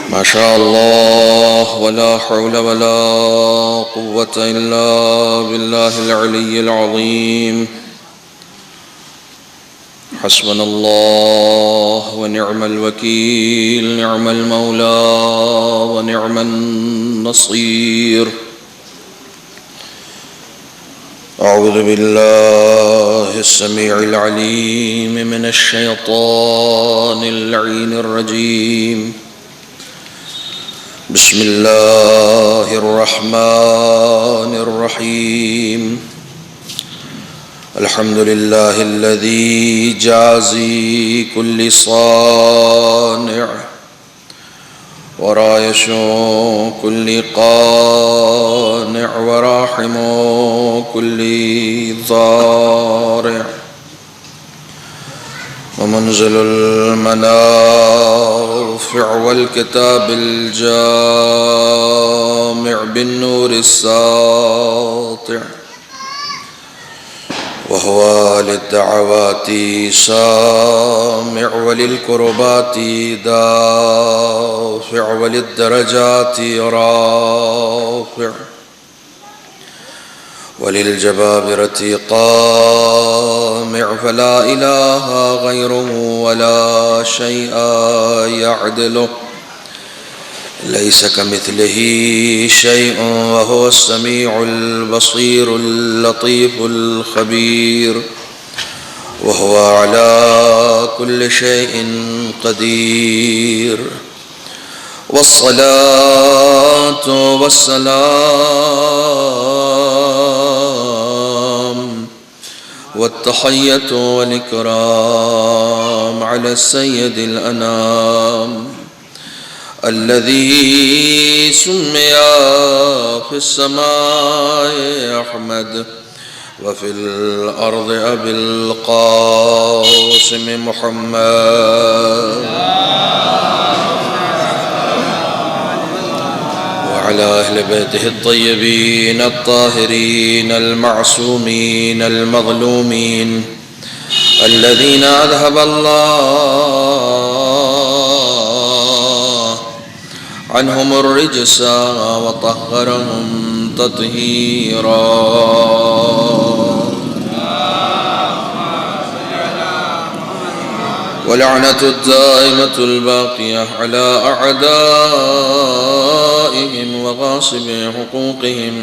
ما شاء الله ولا حول ولا قوة إلا بالله العلي العظيم. حسبنا الله ونعم الوكيل، نعم المولى ونعم النصير. أعوذ بالله السميع العليم من الشيطان اللعين الرجيم. بسم الله الرحمن الرحيم. الحمد لله الذي جازي كل صانع ورايش كل قانع وراحم كل ضارع ومنزل المنافع والكتاب الجامع بالنور الساطع، وهو للدعوات سامع وللكربات دافع وللدرجات رافع وللجبابرة قامع، فلا إله غيره ولا شيء يعدله، ليس كمثله شيء وهو السميع البصير اللطيف الخبير، وهو على كل شيء قدير. والصلاة والسلام والتحية والإكرام على السيد الأنام الذي سمي في السماء أحمد وفي الأرض أبي القاسم محمد، وعلى أهل بيته الطيبين الطاهرين المعصومين المظلومين الذين أذهب الله عنهم الرجس وطهرهم تطهيرا. ولعنة الدائمة الباقية على أعدائهم وغاصب حقوقهم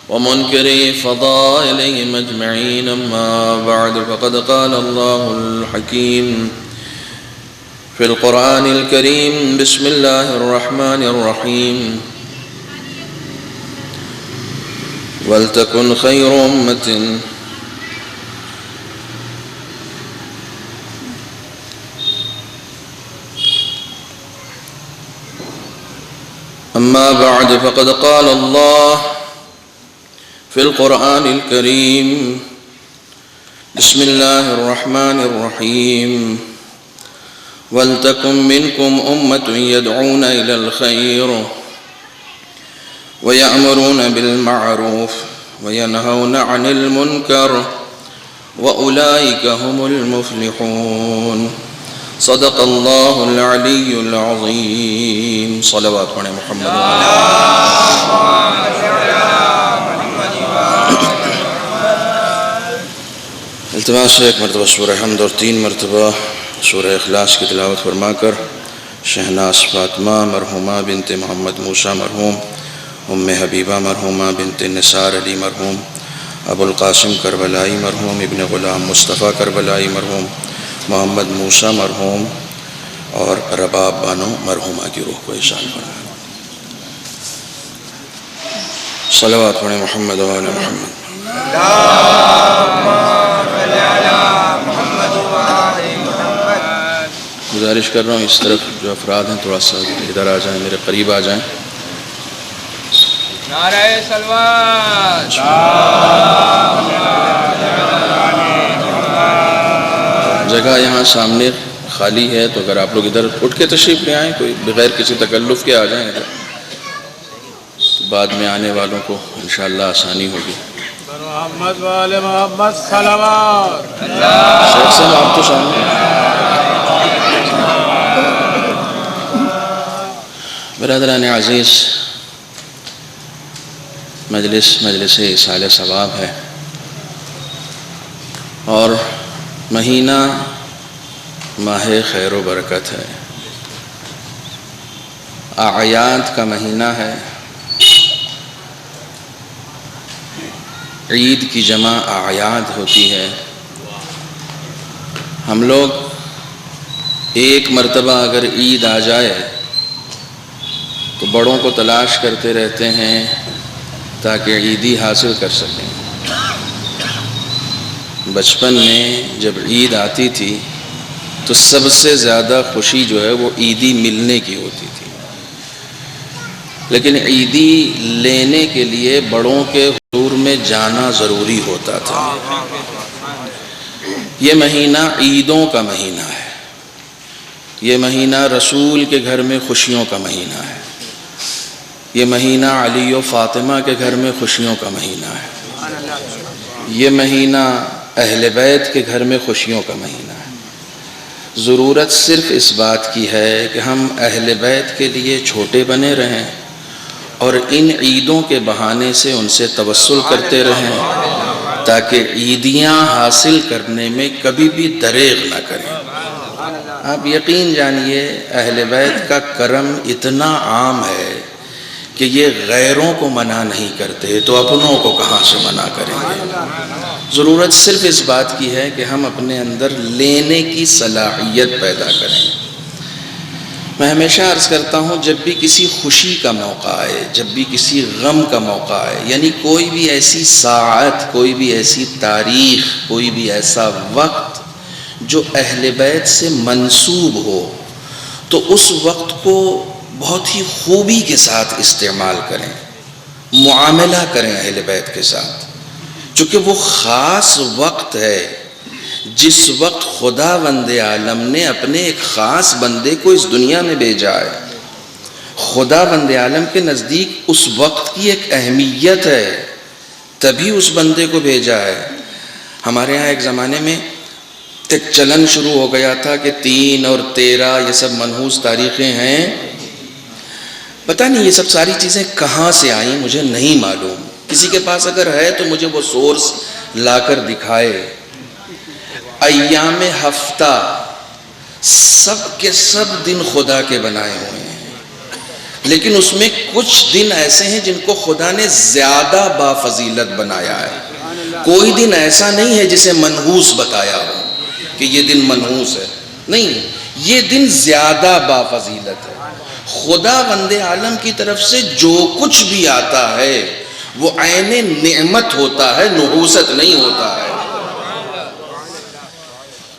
ومنكر فضائلهم أجمعين. أما بعد، فقد قال الله الحكيم في القرآن الكريم: بسم الله الرحمن الرحيم. ولتكن خير أمة أما بعد، فقد قال الله في القرآن الكريم: بسم الله الرحمن الرحيم. ولتكن منكم أمة يدعون إلى الخير ويأمرون بالمعروف وينهون عن المنكر وأولئك هم المفلحون. صدق الله العلي العظيم. صلوات پڑھیں محمد. التماس ہے ایک مرتبہ سورہ حمد اور 3 مرتبہ سورہ اخلاص کی تلاوت فرما کر شہناز فاطمہ مرحومہ بنت محمد موسیٰ مرحوم، ام حبیبہ مرحومہ بنت نثار علی مرحوم، ابو القاسم کربلائی مرحوم، ابن غلام مصطفیٰ کربلائی مرحوم، محمد موسیٰ مرحوم اور رباب بانو مرحومہ کی روح کو احسان فرمائے. صلوات پڑھیں محمد و آل محمد. گزارش کر رہا ہوں اس طرف جو افراد ہیں تھوڑا سا ادھر آ جائیں، میرے قریب آ جائیں. نعرہ صلوات. جگہ یہاں سامنے خالی ہے تو اگر آپ لوگ ادھر اٹھ کے تشریف لے آئیں، کوئی بغیر کسی تکلف کے آ جائیں ادھر، بعد میں آنے والوں کو انشاءاللہ آسانی ہوگی. محمد والے محمد صلوات. شیخ صاحب آپ تو سامنے. برادران عزیز، مجلس ایصال ثواب ہے اور مہینہ ماہ خیر و برکت ہے، اعیاد کا مہینہ ہے، عید کی جمع اعیاد ہوتی ہے۔ ہم لوگ ایک مرتبہ اگر عید آ جائے تو بڑوں کو تلاش کرتے رہتے ہیں تاکہ عیدی حاصل کر سکیں۔ بچپن میں جب عید آتی تھی تو سب سے زیادہ خوشی جو ہے وہ عیدی ملنے کی ہوتی تھی، لیکن عیدی لینے کے لیے بڑوں کے حضور میں جانا ضروری ہوتا تھا۔ یہ مہینہ عیدوں کا مہینہ ہے، یہ مہینہ رسول کے گھر میں خوشیوں کا مہینہ ہے، یہ مہینہ علی و فاطمہ کے گھر میں خوشیوں کا مہینہ ہے، یہ مہینہ اہل بیت کے گھر میں خوشیوں کا مہینہ ہے۔ ضرورت صرف اس بات کی ہے کہ ہم اہل بیت کے لیے چھوٹے بنے رہیں اور ان عیدوں کے بہانے سے ان سے توسل کرتے رہیں تاکہ عیدیاں حاصل کرنے میں کبھی بھی دریغ نہ کریں۔ آپ یقین جانیے اہل بیت کا کرم اتنا عام ہے کہ یہ غیروں کو منع نہیں کرتے تو اپنوں کو کہاں سے منع کریں گے۔ ضرورت صرف اس بات کی ہے کہ ہم اپنے اندر لینے کی صلاحیت پیدا کریں۔ میں ہمیشہ عرض کرتا ہوں جب بھی کسی خوشی کا موقع آئے، جب بھی کسی غم کا موقع آئے، یعنی کوئی بھی ایسی ساعت، کوئی بھی ایسی تاریخ، کوئی بھی ایسا وقت جو اہل بیت سے منسوب ہو، تو اس وقت کو بہت ہی خوبی کے ساتھ استعمال کریں، معاملہ کریں اہل بیت کے ساتھ، چونکہ وہ خاص وقت ہے جس وقت خداوند عالم نے اپنے ایک خاص بندے کو اس دنیا میں بھیجا ہے۔ خداوند عالم کے نزدیک اس وقت کی ایک اہمیت ہے، تبھی اس بندے کو بھیجا ہے۔ ہمارے ہاں ایک زمانے میں ایک چلن شروع ہو گیا تھا کہ 3 اور 13 یہ سب منحوس تاریخیں ہیں، پتہ نہیں یہ سب ساری چیزیں کہاں سے آئیں، مجھے نہیں معلوم۔ کسی کے پاس اگر ہے تو مجھے وہ سورس لا کر دکھائے۔ ایام ہفتہ سب کے سب دن خدا کے بنائے ہوئے ہیں، لیکن اس میں کچھ دن ایسے ہیں جن کو خدا نے زیادہ بافضیلت بنایا ہے۔ کوئی دن ایسا نہیں ہے جسے منحوس بتایا ہو کہ یہ دن منحوس ہے، نہیں، یہ دن زیادہ بافضیلت ہے۔ خداوند عالم کی طرف سے جو کچھ بھی آتا ہے وہ عین نعمت ہوتا ہے، نحوست نہیں ہوتا ہے۔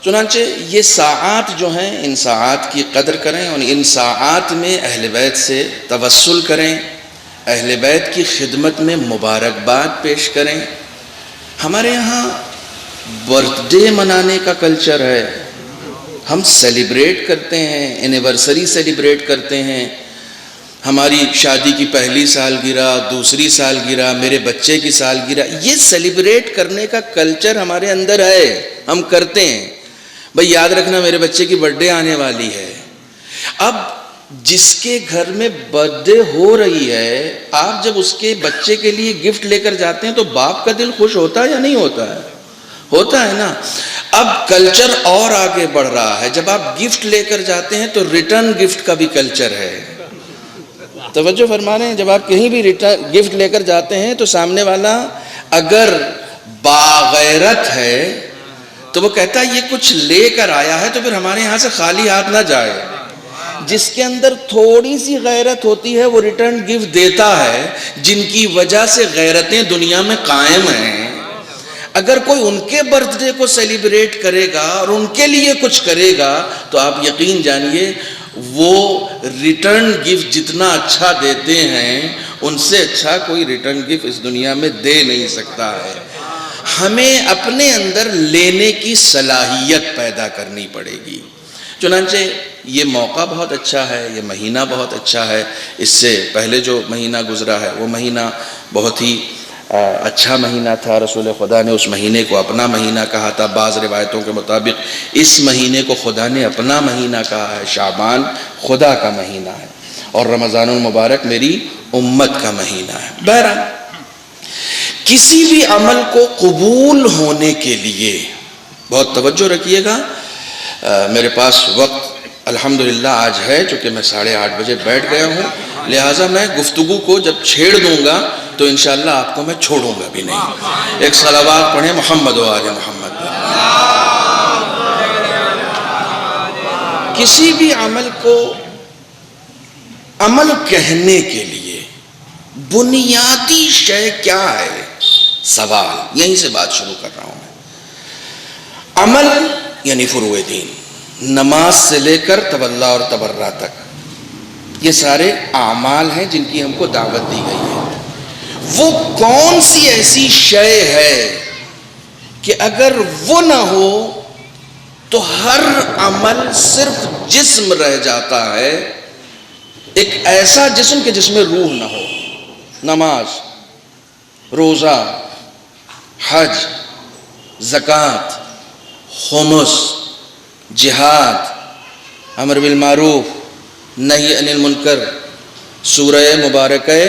چنانچہ یہ ساعات جو ہیں ان ساعات کی قدر کریں اور ان ساعات میں اہل بیت سے توسل کریں، اہل بیت کی خدمت میں مبارکباد پیش کریں۔ ہمارے یہاں برتھ ڈے منانے کا کلچر ہے، ہم سیلیبریٹ کرتے ہیں، اینیورسری سیلیبریٹ کرتے ہیں، ہماری شادی کی پہلی سالگرہ، دوسری سالگرہ، میرے بچے کی سالگرہ، یہ سیلیبریٹ کرنے کا کلچر ہمارے اندر ہے، ہم کرتے ہیں۔ بھئی یاد رکھنا میرے بچے کی برتھ ڈے آنے والی ہے۔ اب جس کے گھر میں برتھ ڈے ہو رہی ہے، آپ جب اس کے بچے کے لیے گفٹ لے کر جاتے ہیں تو باپ کا دل خوش ہوتا ہے یا نہیں ہوتا ہے؟ ہوتا ہے نا۔ اب کلچر اور آگے بڑھ رہا ہے، جب آپ گفٹ لے کر جاتے ہیں تو ریٹرن گفٹ کا بھی کلچر ہے۔ توجہ فرما رہے ہیں، جب آپ کہیں بھی گفٹ لے کر جاتے ہیں تو سامنے والا اگر باغیرت ہے تو وہ کہتا ہے یہ کچھ لے کر آیا ہے تو پھر ہمارے یہاں سے خالی ہاتھ نہ جائے۔ جس کے اندر تھوڑی سی غیرت ہوتی ہے وہ ریٹرن گفٹ دیتا ہے، جن کی وجہ سے غیرتیں دنیا میں قائم ہیں۔ اگر کوئی ان کے برتھ ڈے کو سیلیبریٹ کرے گا اور ان کے لیے کچھ کرے گا تو آپ یقین جانیے وہ ریٹرن گفٹ جتنا اچھا دیتے ہیں ان سے اچھا کوئی ریٹرن گفٹ اس دنیا میں دے نہیں سکتا ہے۔ ہمیں اپنے اندر لینے کی صلاحیت پیدا کرنی پڑے گی۔ چنانچہ یہ موقع بہت اچھا ہے، یہ مہینہ بہت اچھا ہے۔ اس سے پہلے جو مہینہ گزرا ہے وہ مہینہ بہت ہی اچھا مہینہ تھا، رسول خدا نے اس مہینے کو اپنا مہینہ کہا تھا۔ بعض روایتوں کے مطابق اس مہینے کو خدا نے اپنا مہینہ کہا ہے، شعبان خدا کا مہینہ ہے۔ اور رمضان المبارک میری امت کا مہینہ ہے. بہرحال کسی بھی عمل کو قبول ہونے کے لیے بہت توجہ رکھیے گا. میرے پاس وقت الحمدللہ آج ہے، چونکہ میں 8:30 بجے بیٹھ گیا ہوں، لہٰذا میں گفتگو کو جب چھیڑ دوں گا تو انشاءاللہ آپ کو میں چھوڑوں گا بھی نہیں. ایک صلوات پڑھیں محمد و آل محمد. کسی بھی عمل کو عمل کہنے کے لیے بنیادی شے کیا ہے؟ سوال. یہیں سے بات شروع کر رہا ہوں میں. عمل یعنی فروع دین، نماز سے لے کر تولا اور تبرہ تک، یہ سارے اعمال ہیں جن کی ہم کو دعوت دی گئی ہے. وہ کون سی ایسی شے ہے کہ اگر وہ نہ ہو تو ہر عمل صرف جسم رہ جاتا ہے، ایک ایسا جسم کہ جس میں روح نہ ہو. نماز، روزہ، حج، زکوٰۃ، خمس، جہاد، امر بالمعروف، نہی عن المنکر. سورہ مبارکہ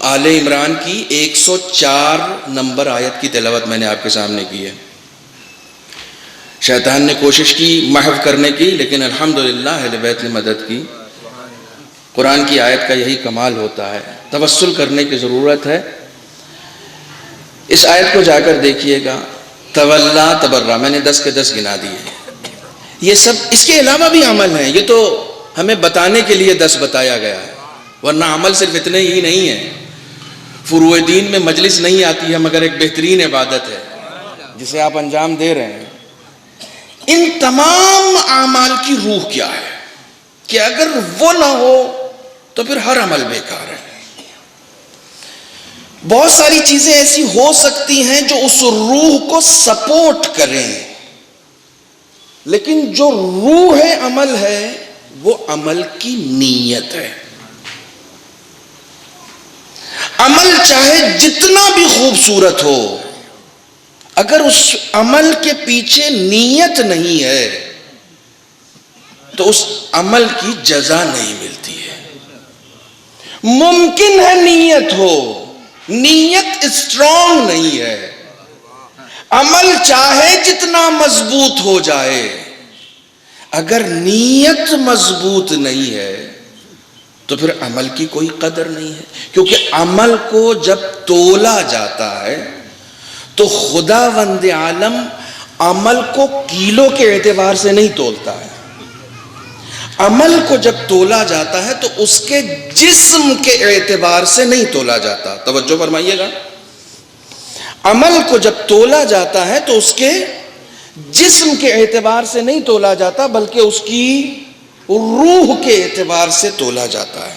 آل عمران کی 104 نمبر آیت کی تلاوت میں نے آپ کے سامنے کی ہے. شیطان نے کوشش کی محو کرنے کی، لیکن الحمدللہ اہل بیت نے مدد کی. قرآن کی آیت کا یہی کمال ہوتا ہے. توسل کرنے کی ضرورت ہے. اس آیت کو جا کر دیکھیے گا. تولا تبرہ میں نے 10 کے 10 گنا دیے. یہ سب اس کے علاوہ بھی عمل ہیں، یہ تو ہمیں بتانے کے لیے 10 بتایا گیا ہے، ورنہ عمل صرف اتنے ہی نہیں ہیں. فروع دین میں مجلس نہیں آتی ہے مگر ایک بہترین عبادت ہے جسے آپ انجام دے رہے ہیں. ان تمام اعمال کی روح کیا ہے کہ اگر وہ نہ ہو تو پھر ہر عمل بیکار ہے. بہت ساری چیزیں ایسی ہو سکتی ہیں جو اس روح کو سپورٹ کریں، لیکن جو روح عمل ہے وہ عمل کی نیت ہے. عمل چاہے جتنا بھی خوبصورت ہو، اگر اس عمل کے پیچھے نیت نہیں ہے تو اس عمل کی جزا نہیں ملتی ہے. ممکن ہے نیت ہو، نیت اسٹرانگ نہیں ہے. عمل چاہے جتنا مضبوط ہو جائے، اگر نیت مضبوط نہیں ہے تو پھر عمل کی کوئی قدر نہیں ہے. کیونکہ عمل کو جب تولا جاتا ہے تو خداوند عالم عمل کو کیلو کے اعتبار سے نہیں تولتا ہے. عمل کو جب تولا جاتا ہے تو اس کے جسم کے اعتبار سے نہیں تولا جاتا. توجہ فرمائیے گا. عمل کو جب تولا جاتا ہے تو اس کے جسم کے اعتبار سے نہیں تولا جاتا، بلکہ اس کی روح کے اعتبار سے تولا جاتا ہے.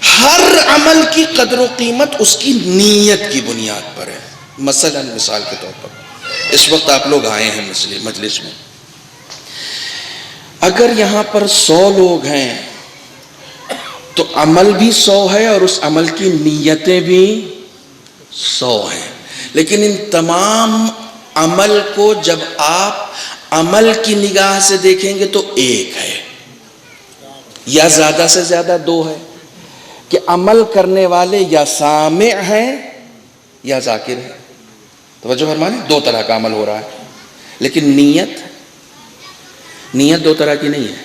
ہر عمل کی قدر و قیمت اس کی نیت کی بنیاد پر ہے. مثلا مثال کے طور پر اس وقت آپ لوگ آئے ہیں مجلس میں، اگر یہاں پر 100 لوگ ہیں تو عمل بھی 100 ہے اور اس عمل کی نیتیں بھی 100 ہیں. لیکن ان تمام عمل کو جب آپ عمل کی نگاہ سے دیکھیں گے تو ایک ہے، یا زیادہ سے زیادہ 2 ہے، کہ عمل کرنے والے یا سامع ہیں یا ذاکر ہیں. توجہ فرمائیں، 2 طرح کا عمل ہو رہا ہے. لیکن نیت 2 طرح کی نہیں ہے.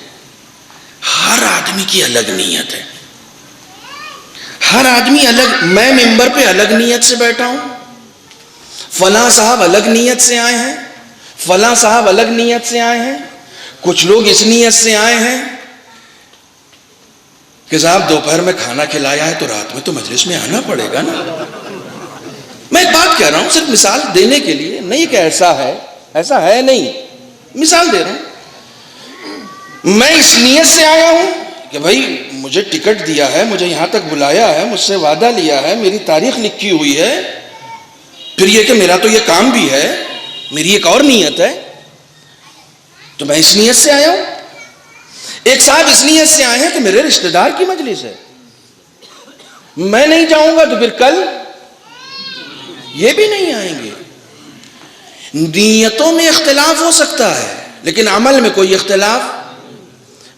ہر آدمی کی الگ نیت ہے. ہر آدمی الگ. میں ممبر پہ الگ نیت سے بیٹھا ہوں، فلاں صاحب الگ نیت سے آئے ہیں، فلاں صاحب الگ نیت سے آئے ہیں. کچھ لوگ اس نیت سے آئے ہیں کہ صاحب دوپہر میں کھانا کھلایا ہے تو رات میں تو مجلس میں آنا پڑے گا نا. میں ایک بات کہہ رہا ہوں صرف مثال دینے کے لیے، نہیں کہ ایسا ہے نہیں، مثال دے رہا ہوں. میں اس نیت سے آیا ہوں کہ بھائی مجھے ٹکٹ دیا ہے، مجھے یہاں تک بلایا ہے، مجھ سے وعدہ لیا ہے، میری تاریخ لکھی ہوئی ہے، پھر یہ کہ میرا تو یہ کام بھی ہے، میری ایک اور نیت ہے، تو میں اس نیت سے آیا ہوں. ایک صاحب اس نیت سے آئے ہیں کہ میرے رشتہ دار کی مجلس ہے، میں نہیں جاؤں گا تو پھر کل یہ بھی نہیں آئیں گے. نیتوں میں اختلاف ہو سکتا ہے لیکن عمل میں کوئی اختلاف.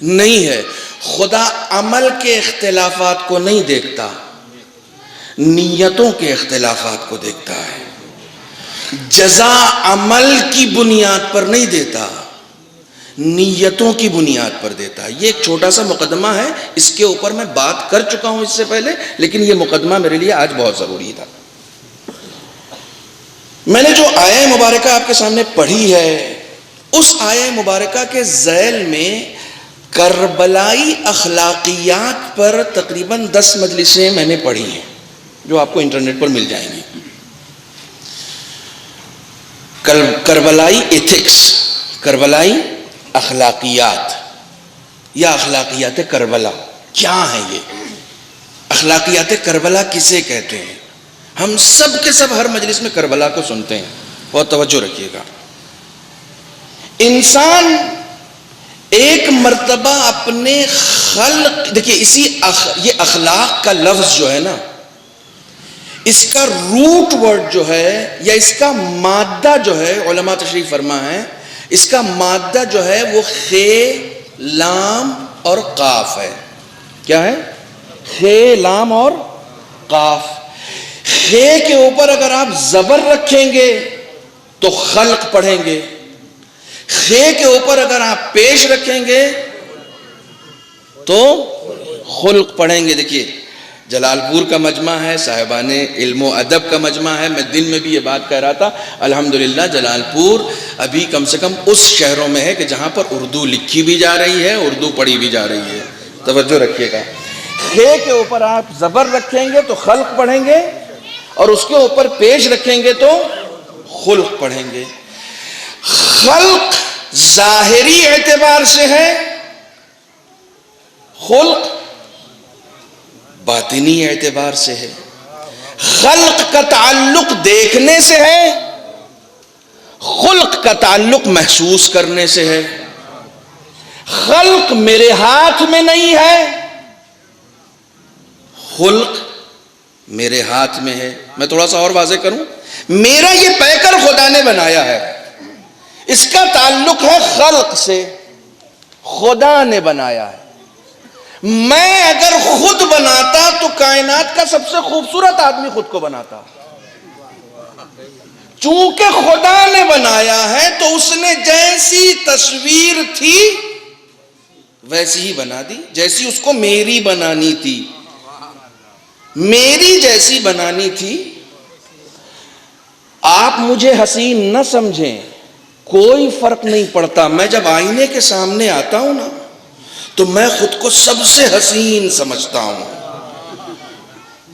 نہیں ہے. خدا عمل کے اختلافات کو نہیں دیکھتا، نیتوں کے اختلافات کو دیکھتا ہے. جزا عمل کی بنیاد پر نہیں دیتا، نیتوں کی بنیاد پر دیتا ہے. یہ ایک چھوٹا سا مقدمہ ہے، اس کے اوپر میں بات کر چکا ہوں اس سے پہلے، لیکن یہ مقدمہ میرے لیے آج بہت ضروری تھا. میں نے جو آیہ مبارکہ آپ کے سامنے پڑھی ہے، اس آیہ مبارکہ کے ذیل میں کربلائی اخلاقیات پر تقریباً 10 مجلسیں میں نے پڑھی ہیں، جو آپ کو انٹرنیٹ پر مل جائیں گی. کربلائی ایتھکس، کربلائی اخلاقیات یا اخلاقیات کربلا کیا ہیں؟ یہ اخلاقیات کربلا کسے کہتے ہیں؟ ہم سب کے سب ہر مجلس میں کربلا کو سنتے ہیں، بہت توجہ رکھیے گا. انسان ایک مرتبہ اپنے خلق، دیکھیے یہ اخلاق کا لفظ جو ہے نا، اس کا روٹ ورڈ جو ہے یا اس کا مادہ جو ہے، علماء تشریح فرما ہے، اس کا مادہ جو ہے وہ خے، لام اور قاف ہے. کیا ہے؟ خے، لام اور قاف. خے کے اوپر اگر آپ زبر رکھیں گے تو خلق پڑھیں گے، خے کے اوپر اگر آپ پیش رکھیں گے تو خلق پڑھیں گے. دیکھیے جلال پور کا مجمع ہے، صاحبان علم و ادب کا مجمع ہے. میں دن میں بھی یہ بات کہہ رہا تھا، الحمدللہ جلال پور ابھی کم سے کم اس شہروں میں ہے کہ جہاں پر اردو لکھی بھی جا رہی ہے، اردو پڑھی بھی جا رہی ہے. توجہ رکھیے گا. خے کے اوپر آپ زبر رکھیں گے تو خلق پڑھیں گے، اور اس کے اوپر پیش رکھیں گے تو خلق پڑھیں گے. خلق ظاہری اعتبار سے ہے، خلق باطنی اعتبار سے ہے. خلق کا تعلق دیکھنے سے ہے، خلق کا تعلق محسوس کرنے سے ہے. خلق میرے ہاتھ میں نہیں ہے، خلق میرے ہاتھ میں ہے. میں تھوڑا سا اور واضح کروں، میرا یہ پیکر خدا نے بنایا ہے، اس کا تعلق ہے خلق سے، خدا نے بنایا ہے. میں اگر خود بناتا تو کائنات کا سب سے خوبصورت آدمی خود کو بناتا. چونکہ خدا نے بنایا ہے تو اس نے جیسی تصویر تھی ویسی ہی بنا دی، جیسی اس کو میری بنانی تھی، میری جیسی بنانی تھی. آپ مجھے حسین نہ سمجھیں، کوئی فرق نہیں پڑتا. میں جب آئینے کے سامنے آتا ہوں نا تو میں خود کو سب سے حسین سمجھتا ہوں،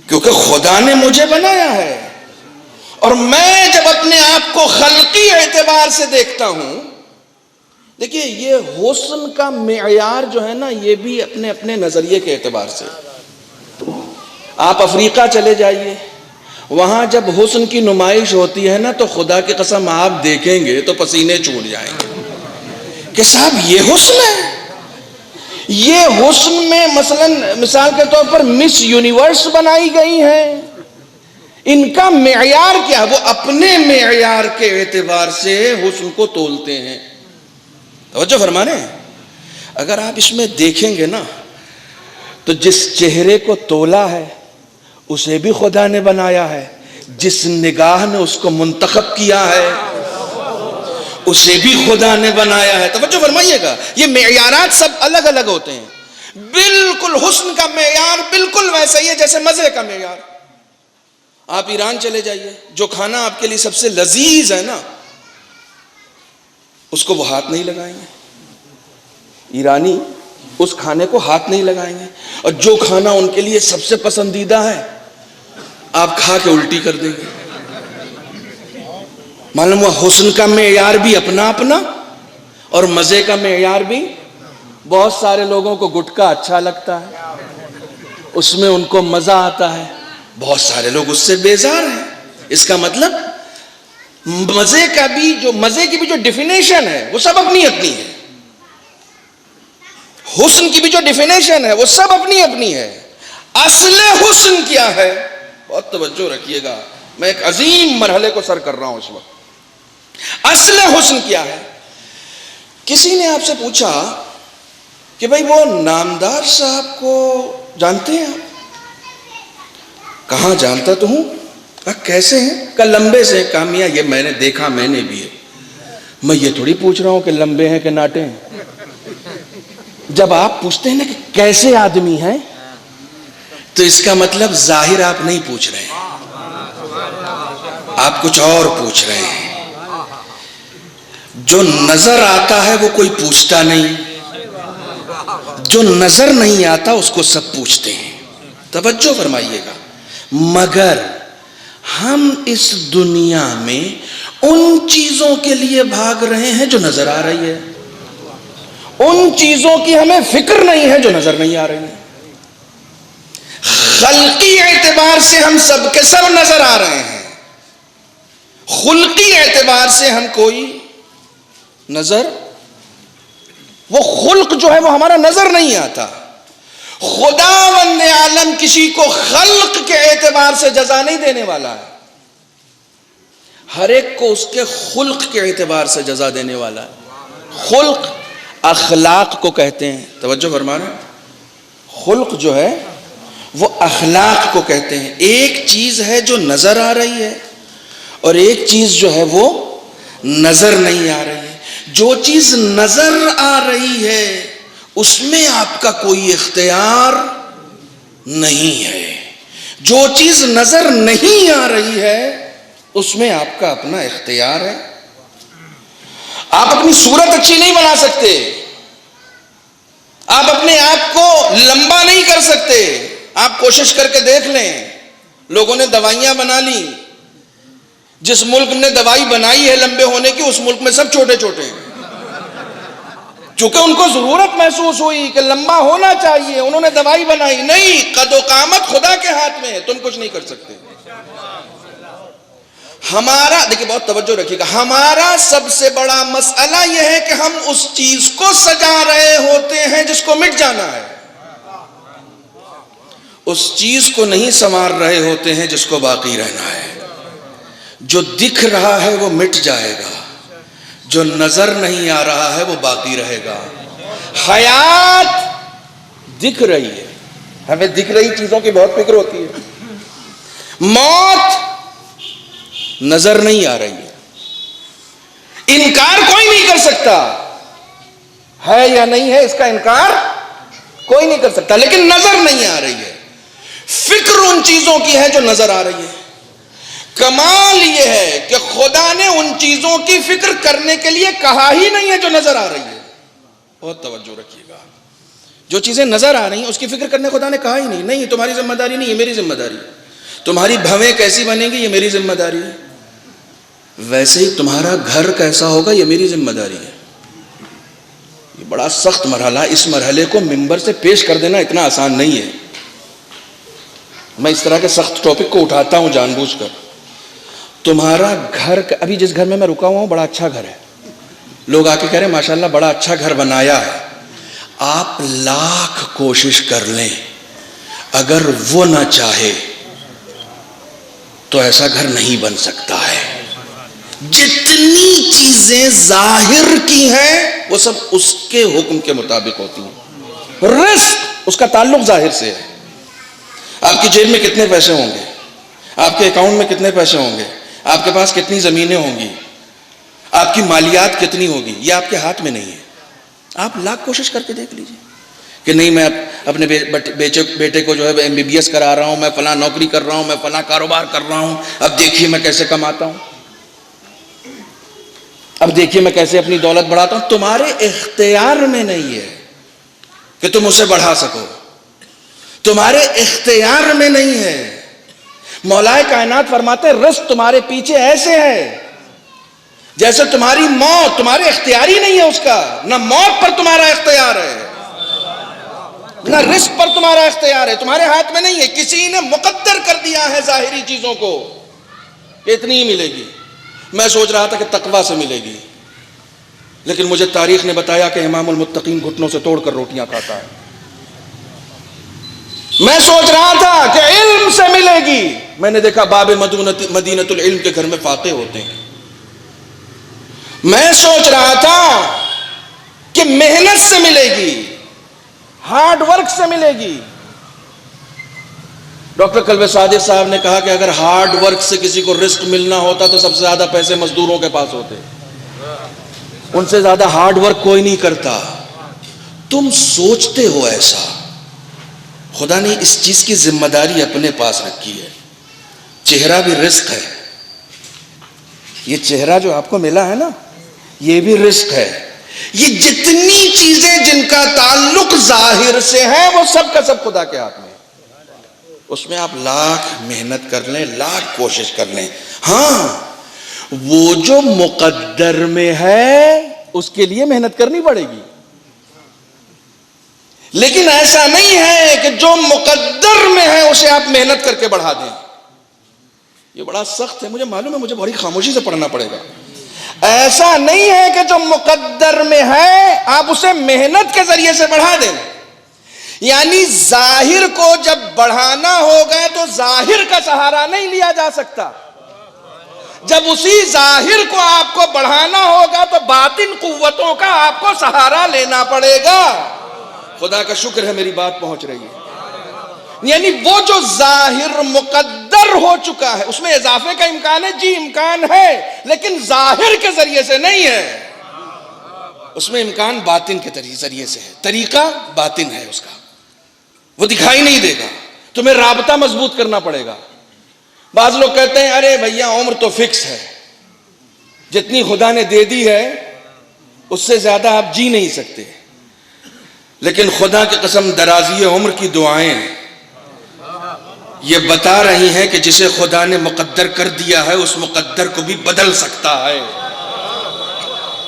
کیونکہ خدا نے مجھے بنایا ہے. اور میں جب اپنے آپ کو خلقی اعتبار سے دیکھتا ہوں، دیکھیے یہ حسن کا معیار جو ہے نا، یہ بھی اپنے اپنے نظریے کے اعتبار سے. آپ افریقہ چلے جائیے، وہاں جب حسن کی نمائش ہوتی ہے نا تو خدا کی قسم آپ دیکھیں گے تو پسینے چھوٹ جائیں گے کہ صاحب یہ حسن ہے. یہ حسن میں مثال کے طور پر مس یونیورس بنائی گئی ہیں، ان کا معیار کیا؟ وہ اپنے معیار کے اعتبار سے حسن کو تولتے ہیں. توجہ فرمانے. اگر آپ اس میں دیکھیں گے نا تو جس چہرے کو تولا ہے اسے بھی خدا نے بنایا ہے، جس نگاہ نے اس کو منتخب کیا ہے اسے بھی خدا نے بنایا ہے. توجہ فرمائیے گا، یہ معیارات سب الگ الگ ہوتے ہیں. بالکل حسن کا معیار بالکل ویسا ہی ہے جیسے مزے کا معیار. آپ ایران چلے جائیے، جو کھانا آپ کے لیے سب سے لذیذ ہے نا اس کو وہ ہاتھ نہیں لگائیں گے، ایرانی اس کھانے کو ہاتھ نہیں لگائیں گے. اور جو کھانا ان کے لیے سب سے پسندیدہ ہے آپ کھا کے الٹی کر دیں گے. معلوم ہوا حسن کا معیار بھی اپنا اپنا اور مزے کا معیار بھی. بہت سارے لوگوں کو گٹکا اچھا لگتا ہے، اس میں ان کو مزہ آتا ہے، بہت سارے لوگ اس سے بیزار ہیں. اس کا مطلب مزے کی بھی جو ڈیفینیشن ہے وہ سب اپنی اپنی ہے، حسن کی بھی جو ڈیفینیشن ہے وہ سب اپنی اپنی ہے. اصل حسن کیا ہے؟ بہت توجہ رکھیے گا، میں ایک عظیم مرحلے کو سر کر رہا ہوں اس وقت. اصل حسن کیا ہے؟ کسی نے آپ سے پوچھا کہ بھائی وہ نامدار صاحب کو جانتے ہیں آپ؟ کہاں جانتا تو ہوں. کہا کیسے ہیں؟ کہا لمبے سے. کہا میاں یہ میں نے دیکھا، میں نے بھی ہے. میں یہ تھوڑی پوچھ رہا ہوں کہ لمبے ہیں کہ ناٹے ہیں. جب آپ پوچھتے ہیں نا کہ کیسے آدمی ہیں تو اس کا مطلب ظاہر آپ نہیں پوچھ رہے ہیں، آپ کچھ اور پوچھ رہے ہیں. جو نظر آتا ہے وہ کوئی پوچھتا نہیں، جو نظر نہیں آتا اس کو سب پوچھتے ہیں. توجہ فرمائیے گا. مگر ہم اس دنیا میں ان چیزوں کے لیے بھاگ رہے ہیں جو نظر آ رہی ہے، ان چیزوں کی ہمیں فکر نہیں ہے جو نظر نہیں آ رہی ہے. خلقی اعتبار سے ہم سب کے سب نظر آ رہے ہیں، خلقی اعتبار سے ہم کوئی نظر، وہ خلق جو ہے وہ ہمارا نظر نہیں آتا. خداوند عالم کسی کو خلق کے اعتبار سے جزا نہیں دینے والا ہے، ہر ایک کو اس کے خلق کے اعتبار سے جزا دینے والا ہے. خلق اخلاق کو کہتے ہیں. توجہ فرمانا. خلق جو ہے وہ اخلاق کو کہتے ہیں. ایک چیز ہے جو نظر آ رہی ہے اور ایک چیز جو ہے وہ نظر نہیں آ رہی ہے. جو چیز نظر آ رہی ہے اس میں آپ کا کوئی اختیار نہیں ہے، جو چیز نظر نہیں آ رہی ہے اس میں آپ کا اپنا اختیار ہے. آپ اپنی صورت اچھی نہیں بنا سکتے، آپ اپنے آپ کو لمبا نہیں کر سکتے. آپ کوشش کر کے دیکھ لیں، لوگوں نے دوائیاں بنا لی، جس ملک نے دوائی بنائی ہے لمبے ہونے کی اس ملک میں سب چھوٹے چھوٹے ہیں، چونکہ ان کو ضرورت محسوس ہوئی کہ لمبا ہونا چاہیے، انہوں نے دوائی بنائی. نہیں، قد و قامت خدا کے ہاتھ میں ہے، تم کچھ نہیں کر سکتے. ہمارا دیکھیں، بہت توجہ رکھیے گا، ہمارا سب سے بڑا مسئلہ یہ ہے کہ ہم اس چیز کو سجا رہے ہوتے ہیں جس کو مٹ جانا ہے، اس چیز کو نہیں سنوار رہے ہوتے ہیں جس کو باقی رہنا ہے. جو دکھ رہا ہے وہ مٹ جائے گا، جو نظر نہیں آ رہا ہے وہ باقی رہے گا. حیات دکھ رہی ہے، ہمیں دکھ رہی چیزوں کی بہت فکر ہوتی ہے. موت نظر نہیں آ رہی ہے، انکار کوئی نہیں کر سکتا، ہے یا نہیں ہے اس کا انکار کوئی نہیں کر سکتا، لیکن نظر نہیں آ رہی ہے. فکر ان چیزوں کی ہے جو نظر آ رہی ہے. کمال یہ ہے کہ خدا نے ان چیزوں کی فکر کرنے کے لیے کہا ہی نہیں ہے جو نظر آ رہی ہے. بہت توجہ رکھیے گا. جو چیزیں نظر آ رہی ہیں اس کی فکر کرنے خدا نے کہا ہی نہیں. نہیں، تمہاری ذمہ داری نہیں، یہ میری ذمہ داری ہے. تمہاری بھویں کیسی بنیں گی یہ میری ذمہ داری ہے. ویسے ہی تمہارا گھر کیسا ہوگا یہ میری ذمہ داری ہے. یہ بڑا سخت مرحلہ، اس مرحلے کو ممبر سے پیش کر دینا اتنا آسان نہیں ہے. میں اس طرح کے سخت ٹاپک کو اٹھاتا ہوں جان بوجھ کر. تمہارا گھر، ابھی جس گھر میں رکا ہوا ہوں بڑا اچھا گھر ہے، لوگ آ کے کہہ رہے ہیں ماشاءاللہ بڑا اچھا گھر بنایا ہے. آپ لاکھ کوشش کر لیں، اگر وہ نہ چاہے تو ایسا گھر نہیں بن سکتا ہے. جتنی چیزیں ظاہر کی ہیں وہ سب اس کے حکم کے مطابق ہوتی ہیں. رزق اس کا تعلق ظاہر سے ہے. آپ کی جیب میں کتنے پیسے ہوں گے، آپ کے اکاؤنٹ میں کتنے پیسے ہوں گے، آپ کے پاس کتنی زمینیں ہوں گی، آپ کی مالیات کتنی ہوگی، یہ آپ کے ہاتھ میں نہیں ہے. آپ لاکھ کوشش کر کے دیکھ لیجیے کہ نہیں میں اپنے بیٹے کو جو ہے MBBS کرا رہا ہوں، میں فلاں نوکری کر رہا ہوں، میں فلاں کاروبار کر رہا ہوں، اب دیکھیے میں کیسے کماتا ہوں، اب دیکھیے میں کیسے اپنی دولت بڑھاتا ہوں. تمہارے اختیار میں نہیں ہے کہ تم اسے بڑھا سکو، تمہارے اختیار میں نہیں ہے. مولا کائنات فرماتے ہیں رزق تمہارے پیچھے ایسے ہے جیسے تمہاری موت تمہارے اختیاری نہیں ہے. اس کا نہ موت پر تمہارا اختیار ہے نہ رزق پر تمہارا اختیار ہے، تمہارے ہاتھ میں نہیں ہے. کسی نے مقدر کر دیا ہے ظاہری چیزوں کو کہ اتنی ہی ملے گی. میں سوچ رہا تھا کہ تقویٰ سے ملے گی، لیکن مجھے تاریخ نے بتایا کہ امام المتقین گھٹنوں سے توڑ کر روٹیاں کھاتا ہے. میں سوچ رہا تھا کہ علم سے ملے گی، میں نے دیکھا باب مدینۃ العلم کے گھر میں فاقے ہوتے ہیں. میں سوچ رہا تھا کہ محنت سے ملے گی، ہارڈ ورک سے ملے گی. ڈاکٹر کلب صادق صاحب نے کہا کہ اگر ہارڈ ورک سے کسی کو رزق ملنا ہوتا تو سب سے زیادہ پیسے مزدوروں کے پاس ہوتے. ان سے زیادہ ہارڈ ورک کوئی نہیں کرتا. تم سوچتے ہو ایسا. خدا نے اس چیز کی ذمہ داری اپنے پاس رکھی ہے. چہرہ بھی رزق ہے. یہ چہرہ جو آپ کو ملا ہے نا، یہ بھی رزق ہے. یہ جتنی چیزیں جن کا تعلق ظاہر سے ہے وہ سب کا سب خدا کے ہاتھ میں. اس میں آپ لاکھ محنت کر لیں، لاکھ کوشش کر لیں، ہاں وہ جو مقدر میں ہے اس کے لیے محنت کرنی پڑے گی. لیکن ایسا نہیں ہے کہ جو مقدر میں ہے اسے آپ محنت کر کے بڑھا دیں. یہ بڑا سخت ہے، مجھے معلوم ہے، مجھے بڑی خاموشی سے پڑھنا پڑے گا. ایسا نہیں ہے کہ جو مقدر میں ہے آپ اسے محنت کے ذریعے سے بڑھا دیں. یعنی ظاہر کو جب بڑھانا ہوگا تو ظاہر کا سہارا نہیں لیا جا سکتا. جب اسی ظاہر کو آپ کو بڑھانا ہوگا تو باطن قوتوں کا آپ کو سہارا لینا پڑے گا. خدا کا شکر ہے میری بات پہنچ رہی ہے. یعنی وہ جو ظاہر مقدر ہو چکا ہے اس میں اضافے کا امکان ہے، جی امکان ہے، لیکن ظاہر کے ذریعے سے نہیں ہے. اس میں امکان باطن کے ذریعے سے ہے. طریقہ باطن ہے اس کا، وہ دکھائی نہیں دے گا. تمہیں رابطہ مضبوط کرنا پڑے گا. بعض لوگ کہتے ہیں ارے بھیا عمر تو فکس ہے، جتنی خدا نے دے دی ہے اس سے زیادہ آپ جی نہیں سکتے. لیکن خدا کی قسم درازی عمر کی دعائیں یہ بتا رہی ہیں کہ جسے خدا نے مقدر کر دیا ہے اس مقدر کو بھی بدل سکتا ہے.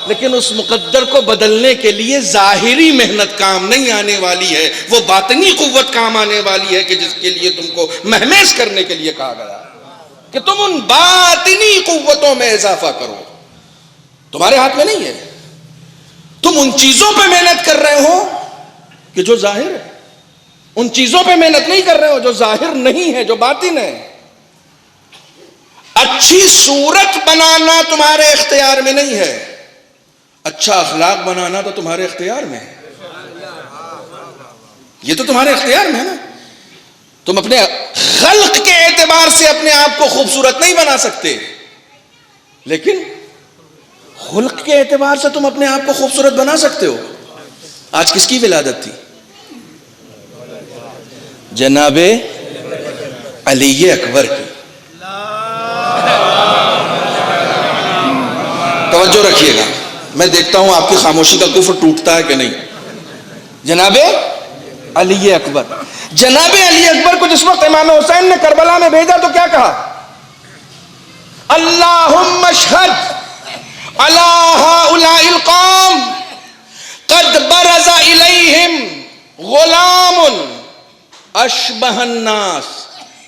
لیکن اس مقدر کو بدلنے کے لیے ظاہری محنت کام نہیں آنے والی ہے، وہ باطنی قوت کام آنے والی ہے کہ جس کے لیے تم کو مہمیز کرنے کے لیے کہا گیا کہ تم ان باطنی قوتوں میں اضافہ کرو. تمہارے ہاتھ میں نہیں ہے. تم ان چیزوں پہ محنت کر رہے ہو کہ جو ظاہر ہے، ان چیزوں پہ محنت نہیں کر رہے ہو جو ظاہر نہیں ہے، جو باطن ہے. اچھی صورت بنانا تمہارے اختیار میں نہیں ہے، اچھا اخلاق بنانا تو تمہارے اختیار میں ہے. یہ تو تمہارے اختیار میں ہے نا. تم اپنے خلق کے اعتبار سے اپنے آپ کو خوبصورت نہیں بنا سکتے، لیکن خلق کے اعتبار سے تم اپنے آپ کو خوبصورت بنا سکتے ہو. آج کس کی ولادت تھی؟ جناب علی اکبر کی. توجہ رکھیے گا، میں دیکھتا ہوں آپ کی خاموشی کا کفر ٹوٹتا ہے کہ نہیں. جناب علی اکبر، جناب علی اکبر کو جس وقت امام حسین نے کربلا میں بھیجا تو کیا کہا؟ اللہم اشہد علی ہؤلاء القوم قد برز الیہم غلام اشبہ الناس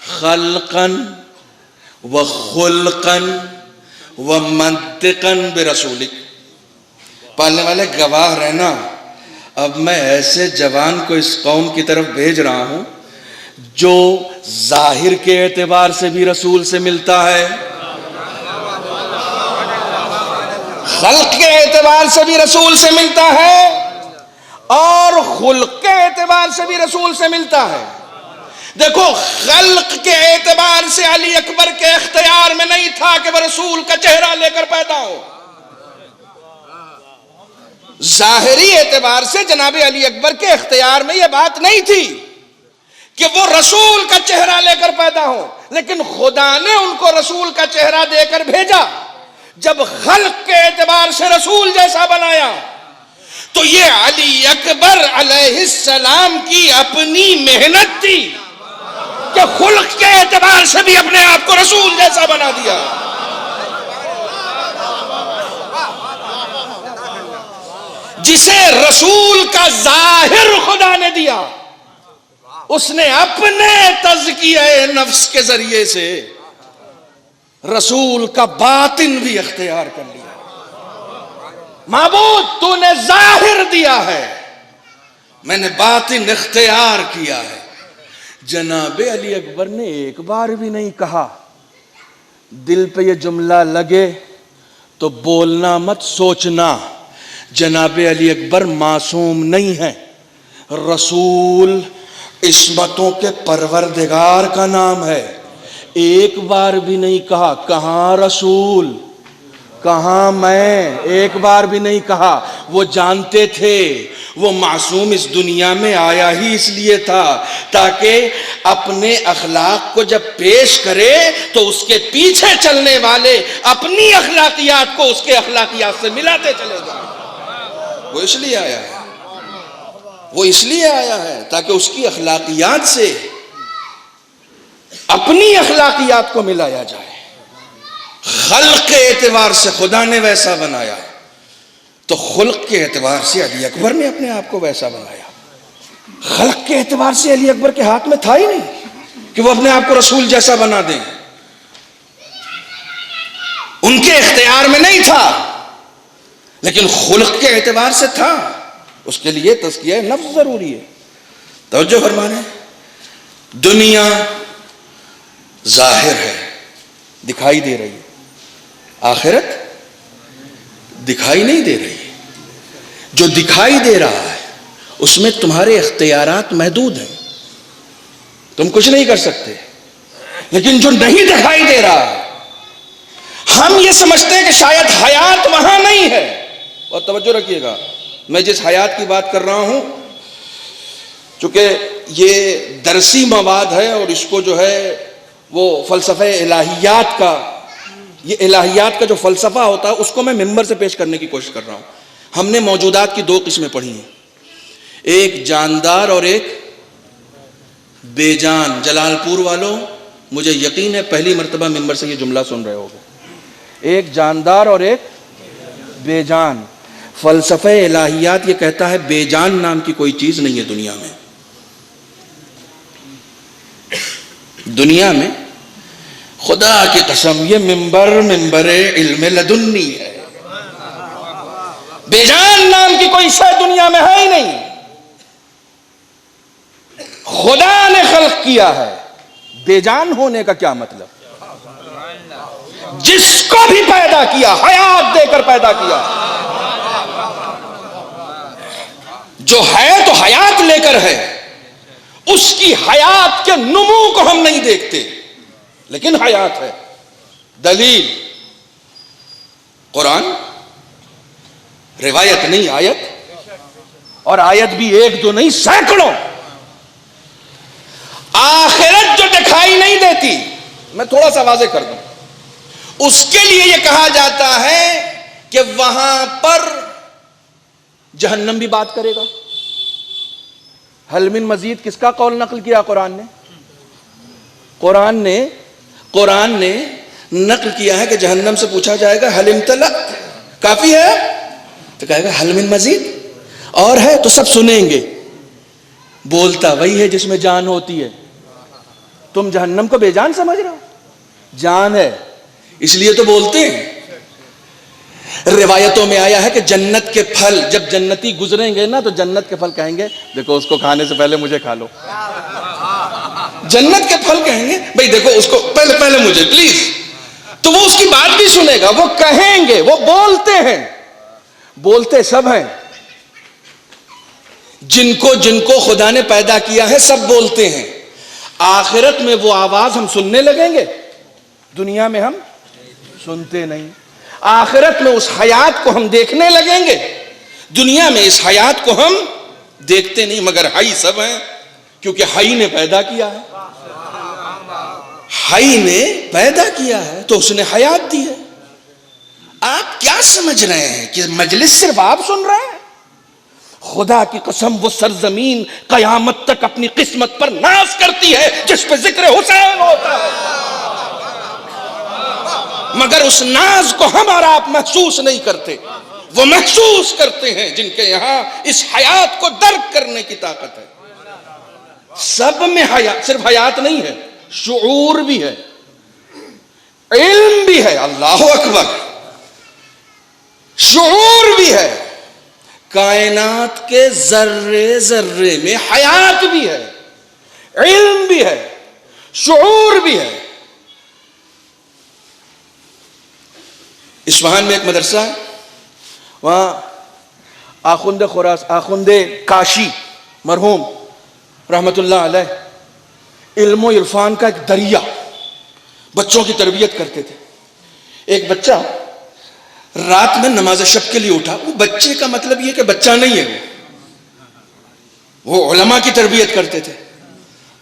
خلقا وخلقا ومنطقا برسولک. پالنے والے گواہ رہنا، اب میں ایسے جوان کو اس قوم کی طرف بھیج رہا ہوں جو ظاہر کے اعتبار سے بھی رسول سے ملتا ہے، خلق کے اعتبار سے بھی رسول سے ملتا ہے، اور خلق کے اعتبار سے بھی رسول سے ملتا ہے. دیکھو خلق کے اعتبار سے علی اکبر کے اختیار میں نہیں تھا کہ وہ رسول کا چہرہ لے کر پیدا ہو. ظاہری اعتبار سے جناب علی اکبر کے اختیار میں یہ بات نہیں تھی کہ وہ رسول کا چہرہ لے کر پیدا ہو، لیکن خدا نے ان کو رسول کا چہرہ دے کر بھیجا. جب خلق کے اعتبار سے رسول جیسا بنایا تو یہ علی اکبر علیہ السلام کی اپنی محنت تھی کہ خلق کے اعتبار سے بھی اپنے آپ کو رسول جیسا بنا دیا. جسے رسول کا ظاہر خدا نے دیا اس نے اپنے تزکیہ نفس کے ذریعے سے رسول کا باطن بھی اختیار کر لیا. معبود تو نے ظاہر دیا ہے، میں نے باطن اختیار کیا ہے. جناب علی اکبر نے ایک بار بھی نہیں کہا دل پہ یہ جملہ لگے تو بولنا مت، سوچنا. جناب علی اکبر معصوم نہیں ہے، رسول عصمتوں کے پروردگار کا نام ہے. ایک بار بھی نہیں کہا کہاں رسول کہاں میں، ایک بار بھی نہیں کہا. وہ جانتے تھے وہ معصوم اس دنیا میں آیا ہی اس لیے تھا تاکہ اپنے اخلاق کو جب پیش کرے تو اس کے پیچھے چلنے والے اپنی اخلاقیات کو اس کے اخلاقیات سے ملاتے چلے جائیں. وہ اس لیے آیا ہے، وہ اس لیے آیا ہے تاکہ اس کی اخلاقیات سے اپنی اخلاقیات کو ملایا جائے. خلق کے اعتبار سے خدا نے ویسا بنایا تو خلق کے اعتبار سے علی اکبر نے اپنے آپ کو ویسا بنایا. خلق کے اعتبار سے علی اکبر کے ہاتھ میں تھا ہی نہیں کہ وہ اپنے آپ کو رسول جیسا بنا دیں. ان کے اختیار میں نہیں تھا، لیکن خلق کے اعتبار سے تھا. اس کے لیے تزکیہ نفس ضروری ہے. توجہ فرمانے، دنیا ظاہر ہے، دکھائی دے رہی ہے، آخرت دکھائی نہیں دے رہی. جو دکھائی دے رہا ہے اس میں تمہارے اختیارات محدود ہیں، تم کچھ نہیں کر سکتے. لیکن جو نہیں دکھائی دے رہا ہے، ہم یہ سمجھتے ہیں کہ شاید حیات وہاں نہیں ہے. اور توجہ رکھیے گا، میں جس حیات کی بات کر رہا ہوں چونکہ یہ درسی مواد ہے اور اس کو جو ہے وہ فلسفہ الہیات کا، یہ الہیات کا جو فلسفہ ہوتا ہے اس کو میں ممبر سے پیش کرنے کی کوشش کر رہا ہوں. ہم نے موجودات کی دو قسمیں پڑھی ہیں، ایک جاندار اور ایک بے جان. جلال پور والوں مجھے یقین ہے پہلی مرتبہ ممبر سے یہ جملہ سن رہے ہوگے، ایک جاندار اور ایک بے جان. فلسفہ الہیات یہ کہتا ہے بے جان نام کی کوئی چیز نہیں ہے دنیا میں. دنیا میں خدا کی قسم یہ ممبر علم لدنی ہے. بے جان نام کی کوئی شے دنیا میں ہے ہی نہیں. خدا نے خلق کیا ہے، بے جان ہونے کا کیا مطلب؟ جس کو بھی پیدا کیا حیات دے کر پیدا کیا، جو ہے تو حیات لے کر ہے. اس کی حیات کے نمو کو ہم نہیں دیکھتے لیکن حیات ہے. دلیل قرآن، روایت نہیں آیت، اور آیت بھی ایک دو نہیں سینکڑوں. آخرت جو دکھائی نہیں دیتی، میں تھوڑا سا واضح کر دوں، اس کے لیے یہ کہا جاتا ہے کہ وہاں پر جہنم بھی بات کرے گا. حل من مزید کس کا قول نقل کیا؟ قرآن نے نقل کیا ہے کہ جہنم سے پوچھا جائے گا حل امتلأت، کافی ہے؟ تو کہے گا حل من مزید، اور ہے تو سب سنیں گے. بولتا وہی ہے جس میں جان ہوتی ہے. تم جہنم کو بے جان سمجھ رہے ہو؟ جان ہے اس لیے تو بولتے ہیں. روایتوں میں آیا ہے کہ جنت کے پھل جب جنتی گزریں گے نا تو جنت کے پھل کہیں گے دیکھو اس کو کھانے سے پہلے مجھے کھا لو. جنت کے پھل کہیں گے بھئی دیکھو اس کو پہلے مجھے پلیز. تو وہ اس کی بات بھی سنے گا، وہ کہیں گے، وہ بولتے ہیں. بولتے سب ہیں، جن کو خدا نے پیدا کیا ہے سب بولتے ہیں. آخرت میں وہ آواز ہم سننے لگیں گے، دنیا میں ہم سنتے نہیں. آخرت میں اس حیات کو ہم دیکھنے لگیں گے، دنیا میں اس حیات کو ہم دیکھتے نہیں. مگر حی سب ہیں کیونکہ حی نے پیدا کیا ہے. حی نے پیدا کیا ہے تو اس نے حیات دی ہے. آپ کیا سمجھ رہے ہیں کہ مجلس صرف آپ سن رہے ہیں؟ خدا کی قسم وہ سرزمین قیامت تک اپنی قسمت پر ناز کرتی ہے جس پہ ذکر حسین ہوتا ہے. مگر اس ناز کو ہم اور آپ محسوس نہیں کرتے. وہ محسوس کرتے ہیں جن کے یہاں اس حیات کو درک کرنے کی طاقت ہے. سب میں حیات، صرف حیات نہیں ہے، شعور بھی ہے، علم بھی ہے. اللہ اکبر. شعور بھی ہے. کائنات کے ذرے ذرے میں حیات بھی ہے، علم بھی ہے، شعور بھی ہے. اصفہان میں ایک مدرسہ ہے، وہاں آخوند کاشی مرحوم رحمت اللہ علیہ علم و عرفان کا ایک دریا، بچوں کی تربیت کرتے تھے. ایک بچہ رات میں نماز شب کے لیے اٹھا. وہ بچے کا مطلب یہ کہ بچہ نہیں ہے، وہ علماء کی تربیت کرتے تھے.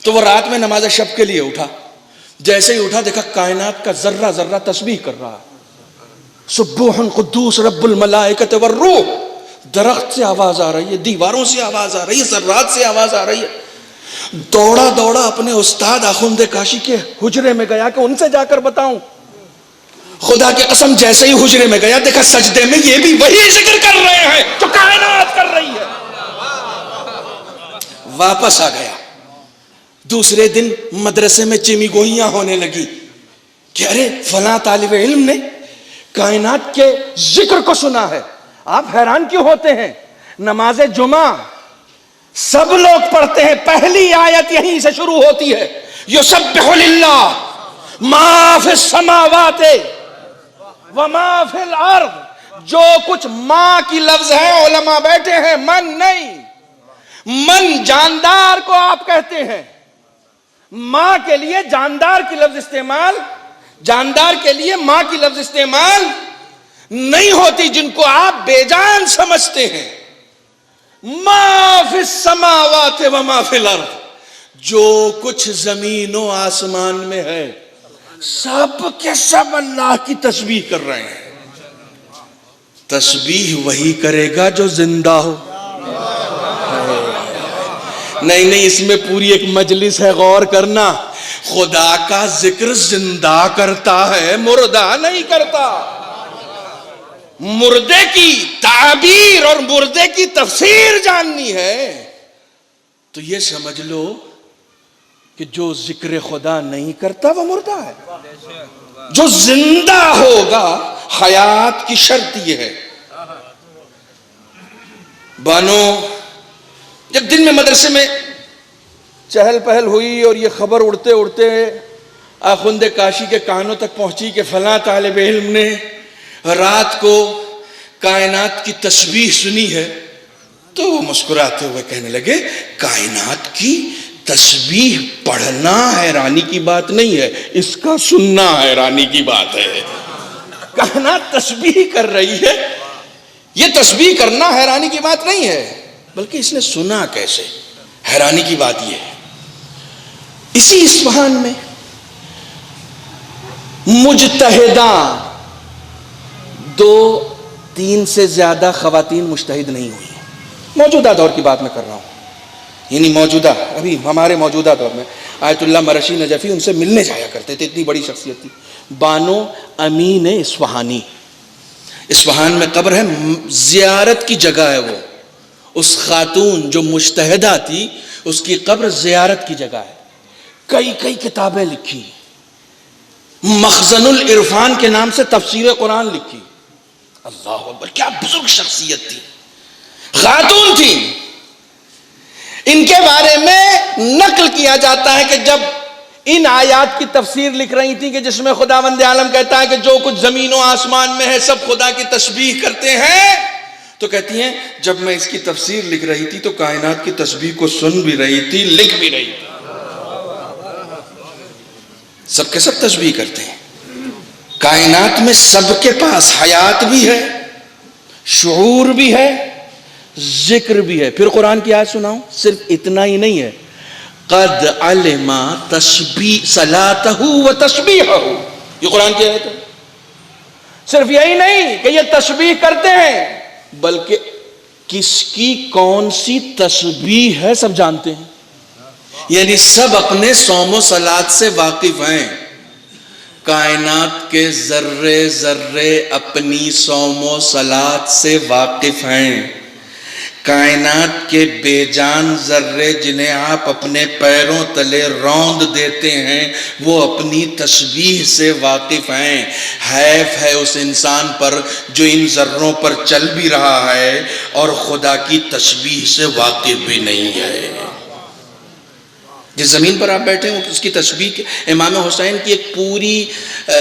تو وہ رات میں نماز شب کے لیے اٹھا. جیسے ہی اٹھا دیکھا کائنات کا ذرہ ذرہ تسبیح کر رہا ہے. سبوح قدوس رب الملائکۃ والروح. درخت سے آواز آ رہی ہے، دیواروں سے آواز آ رہی ہے، ذرات سے آواز آ رہی ہے. دوڑا دوڑا اپنے استاد آخوند کاشی کے حجرے میں گیا کہ ان سے جا کر بتاؤں. خدا کی قسم جیسے ہی حجرے میں گیا دیکھا سجدے میں یہ بھی وہی ذکر کر رہے ہیں جو کائنات کر رہی ہے. واپس آ گیا. دوسرے دن مدرسے میں چمی گوئیاں ہونے لگی کہ ارے فلاں طالب علم نے کائنات کے ذکر کو سنا ہے. آپ حیران کیوں ہوتے ہیں؟ نماز جمعہ سب لوگ پڑھتے ہیں، پہلی آیت یہیں سے شروع ہوتی ہے، یسبح للہ ما فی السماوات وما فی الارض. جو کچھ ماں کی لفظ ہے علماء بیٹھے ہیں، من نہیں. من جاندار کو آپ کہتے ہیں، ماں کے لیے جاندار کی لفظ استعمال، جاندار کے لیے ماں کی لفظ استعمال نہیں ہوتی جن کو آپ بے جان سمجھتے ہیں. ما فی السماوات وما فی الارض. جو کچھ زمین و آسمان میں ہے سب کے سب اللہ کی تسبیح کر رہے ہیں. تسبیح وہی کرے گا جو زندہ ہو. نہیں اس میں پوری ایک مجلس ہے، غور کرنا. خدا کا ذکر زندہ کرتا ہے، مردہ نہیں کرتا. مردے کی تعبیر اور مردے کی تفسیر جاننی ہے تو یہ سمجھ لو کہ جو ذکر خدا نہیں کرتا وہ مردہ ہے. جو زندہ ہوگا، حیات کی شرط یہ ہے. بانو جب دن میں مدرسے میں چہل پہل ہوئی اور یہ خبر اڑتے اڑتے آخوند کاشی کے کانوں تک پہنچی کہ فلاں طالب علم نے رات کو کائنات کی تسبیح سنی ہے، تو وہ مسکراتے ہوئے کہنے لگے کائنات کی تسبیح پڑھنا حیرانی کی بات نہیں ہے، اس کا سننا حیرانی کی بات ہے. کائنات تسبیح کر رہی ہے، یہ تسبیح کرنا حیرانی کی بات نہیں ہے، بلکہ اس نے سنا کیسے، حیرانی کی بات یہ ہے. اسی اصفہان میں مجتہداں 2-3 سے زیادہ خواتین مجتہد نہیں ہوئی. موجودہ دور کی بات میں کر رہا ہوں، یعنی موجودہ ابھی ہمارے موجودہ دور میں. آیت اللہ مرشی نجفی ان سے ملنے جایا کرتے تھے، اتنی بڑی شخصیت تھی. بانو امین اصفہانی، اصفہان میں قبر ہے، زیارت کی جگہ ہے. وہ اس خاتون جو مجتہدہ تھی اس کی قبر زیارت کی جگہ ہے. کئی کتابیں لکھی، مخزن العرفان کے نام سے تفسیر قرآن لکھی. اللہ اکبر، کیا بزرگ شخصیت تھی، خاتون تھی. ان کے بارے میں نقل کیا جاتا ہے کہ جب ان آیات کی تفسیر لکھ رہی تھی کہ جس میں خداوند عالم کہتا ہے کہ جو کچھ زمین و آسمان میں ہے سب خدا کی تسبیح کرتے ہیں، تو کہتی ہیں جب میں اس کی تفسیر لکھ رہی تھی تو کائنات کی تسبیح کو سن بھی رہی تھی، لکھ بھی رہی تھی. سب کے سب تسبیح کرتے ہیں. کائنات میں سب کے پاس حیات بھی ہے، شعور بھی ہے، ذکر بھی ہے. پھر قرآن کی آیت سناؤں، صرف اتنا ہی نہیں ہے، قد علم تسبیح صلاتہ و تسبیحہ. یہ قرآن کی آیت ہے. صرف یہی نہیں کہ یہ تسبیح کرتے ہیں، بلکہ کس کی کون سی تسبیح ہے سب جانتے ہیں. یعنی سب اپنے صوم و صلات سے واقف ہیں. کائنات کے ذرے ذرے اپنی صوم و صلات سے واقف ہیں. کائنات کے بے جان ذرے جنہیں آپ اپنے پیروں تلے روند دیتے ہیں وہ اپنی تسبیح سے واقف ہیں. حیف ہے اس انسان پر جو ان ذروں پر چل بھی رہا ہے اور خدا کی تسبیح سے واقف بھی نہیں ہے. جس زمین پر آپ بیٹھے ہیں اس کی تسبیح. امام حسین کی ایک پوری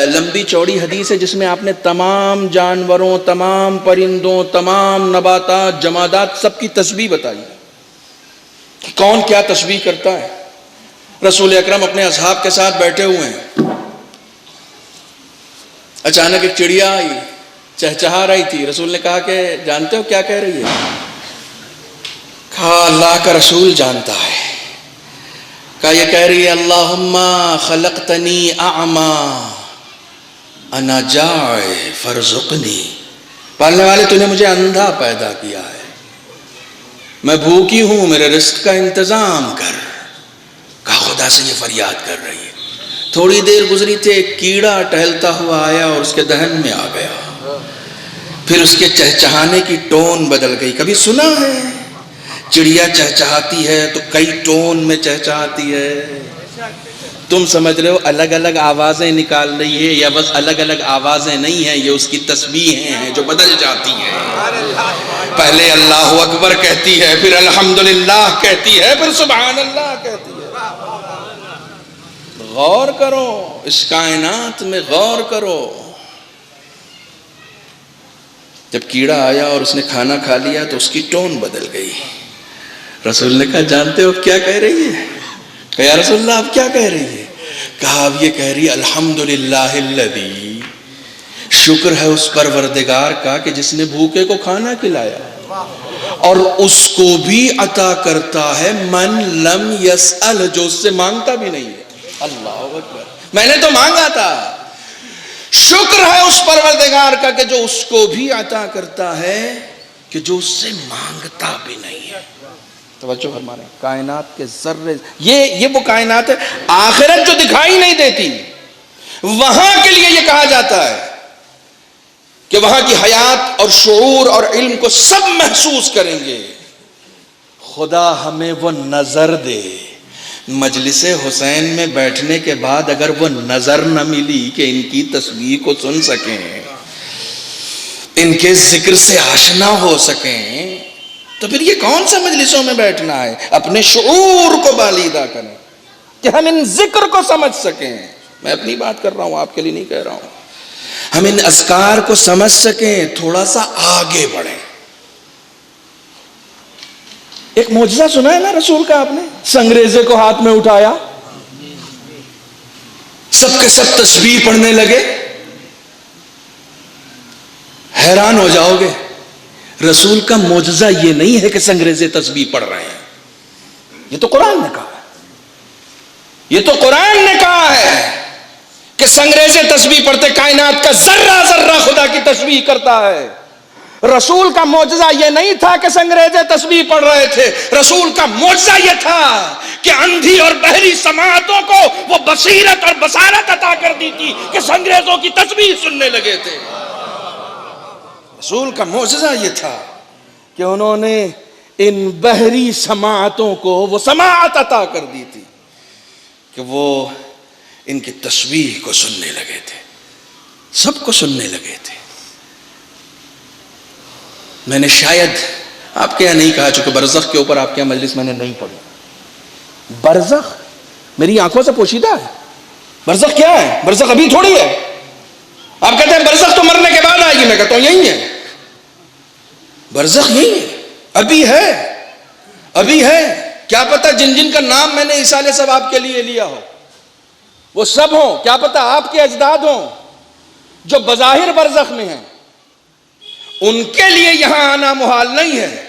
لمبی چوڑی حدیث ہے جس میں آپ نے تمام جانوروں، تمام پرندوں، تمام نباتات، جمادات سب کی تسبیح بتائی. کون کیا تسبیح کرتا ہے؟ رسول اکرم اپنے اصحاب کے ساتھ بیٹھے ہوئے ہیں، اچانک ایک چڑیا آئی، چہچہا رہی تھی. رسول نے کہا کہ جانتے ہو کیا کہہ رہی ہے؟ کہا اللہ کا رسول جانتا ہے. کہا یہ کہہ رہی ہے اللہم خلقتنی اعما انا جائع فرزقنی. پالنے والے تو نے مجھے اندھا پیدا کیا ہے، میں بھوکی ہوں، میرے رزق کا انتظام کر. کہا خدا سے یہ فریاد کر رہی ہے. تھوڑی دیر گزری تھی، ایک کیڑا ٹہلتا ہوا آیا اور اس کے دہن میں آ گیا. پھر اس کے چہچہانے کی ٹون بدل گئی. کبھی سنا ہے چڑیا چہچہاتی ہے تو کئی ٹون میں چہچہاتی ہے؟ تم سمجھ رہے ہو الگ الگ آوازیں نکال رہی ہے، یا بس الگ الگ آوازیں نہیں ہیں، یہ اس کی تسبیحیں ہیں جو بدل جاتی ہیں. پہلے اللہ اکبر کہتی ہے، پھر الحمدللہ کہتی ہے، پھر سبحان اللہ کہتی ہے. غور کرو اس کائنات میں، غور کرو. جب کیڑا آیا اور اس نے کھانا کھا لیا تو اس کی ٹون بدل گئی. رسول نے کہا جانتے ہو کیا کہہ رہی ہے؟ کہا یا رسول اللہ آپ کیا کہہ رہی ہے؟ کہا اب یہ کہہ رہی ہے الحمدللہ الذی، شکر ہے اس پروردگار کا کہ جس نے بھوکے کو کھانا کھلایا اور اس کو بھی عطا کرتا ہے من لم یسأل، جو اس سے مانگتا بھی نہیں ہے. اللہ اکبر. میں نے تو مانگا تھا. شکر ہے اس پروردگار کا کہ جو اس کو بھی عطا کرتا ہے کہ جو اس سے مانگتا بھی نہیں ہے. توجہ فرما رہے ہیں. کائنات کے ذرے، یہ وہ کائنات ہے آخرت جو دکھائی نہیں دیتی، وہاں کے لیے یہ کہا جاتا ہے کہ وہاں کی حیات اور شعور اور علم کو سب محسوس کریں گے. خدا ہمیں وہ نظر دے. مجلس حسین میں بیٹھنے کے بعد اگر وہ نظر نہ ملی کہ ان کی تسبیح کو سن سکیں، ان کے ذکر سے آشنا ہو سکیں، تو پھر یہ کون سا مجلسوں میں بیٹھنا ہے؟ اپنے شعور کو بالیدہ کریں کہ ہم ان ذکر کو سمجھ سکیں. میں اپنی بات کر رہا ہوں، آپ کے لیے نہیں کہہ رہا ہوں. ہم ان اذکار کو سمجھ سکیں، تھوڑا سا آگے بڑھیں. ایک معجزہ سنا ہے نا رسول کا آپ نے؟ سنگریزے کو ہاتھ میں اٹھایا، سب کے سب تسبیح پڑھنے لگے. حیران ہو جاؤ گے، رسول کا معجزہ یہ نہیں ہے کہ سنگریزے تسبیح پڑھ رہے ہیں. یہ تو قرآن نے کہا ہے، یہ تو قرآن نے کہا ہے کہ سنگریزے تسبیح پڑھتے. کائنات کا ذرہ ذرہ خدا کی تسبیح کرتا ہے. رسول کا معجزہ یہ نہیں تھا کہ سنگریزے تسبیح پڑھ رہے تھے. رسول کا معجزہ یہ تھا کہ اندھی اور بہری سماعتوں کو وہ بصیرت اور بصارت عطا کر دی تھی کہ سنگریزوں کی تسبیح سننے لگے تھے. رسول کا معجزہ یہ تھا کہ انہوں نے ان بحری سماعتوں کو وہ سماعت عطا کر دی تھی کہ وہ ان کی تسبیح کو سننے لگے تھے، سب کو سننے لگے تھے. میں نے شاید آپ کے یہاں نہیں کہا، چونکہ برزخ کے اوپر آپ کے یہاں مجلس میں نے نہیں پڑھی. برزخ میری آنکھوں سے پوشیدہ ہے. برزخ کیا ہے؟ برزخ ابھی تھوڑی ہے. آپ کہتے ہیں برزخ تو مرنے کے بعد آئے گی. میں کہتا ہوں یہی ہے. برزخ یہی ہے، ابھی ہے، ابھی ہے. کیا پتہ جن جن کا نام میں نے ایصال ثواب کے لیے لیا ہو وہ سب ہوں. کیا پتہ آپ کے اجداد ہوں جو بظاہر برزخ میں ہیں. ان کے لیے یہاں آنا محال نہیں ہے،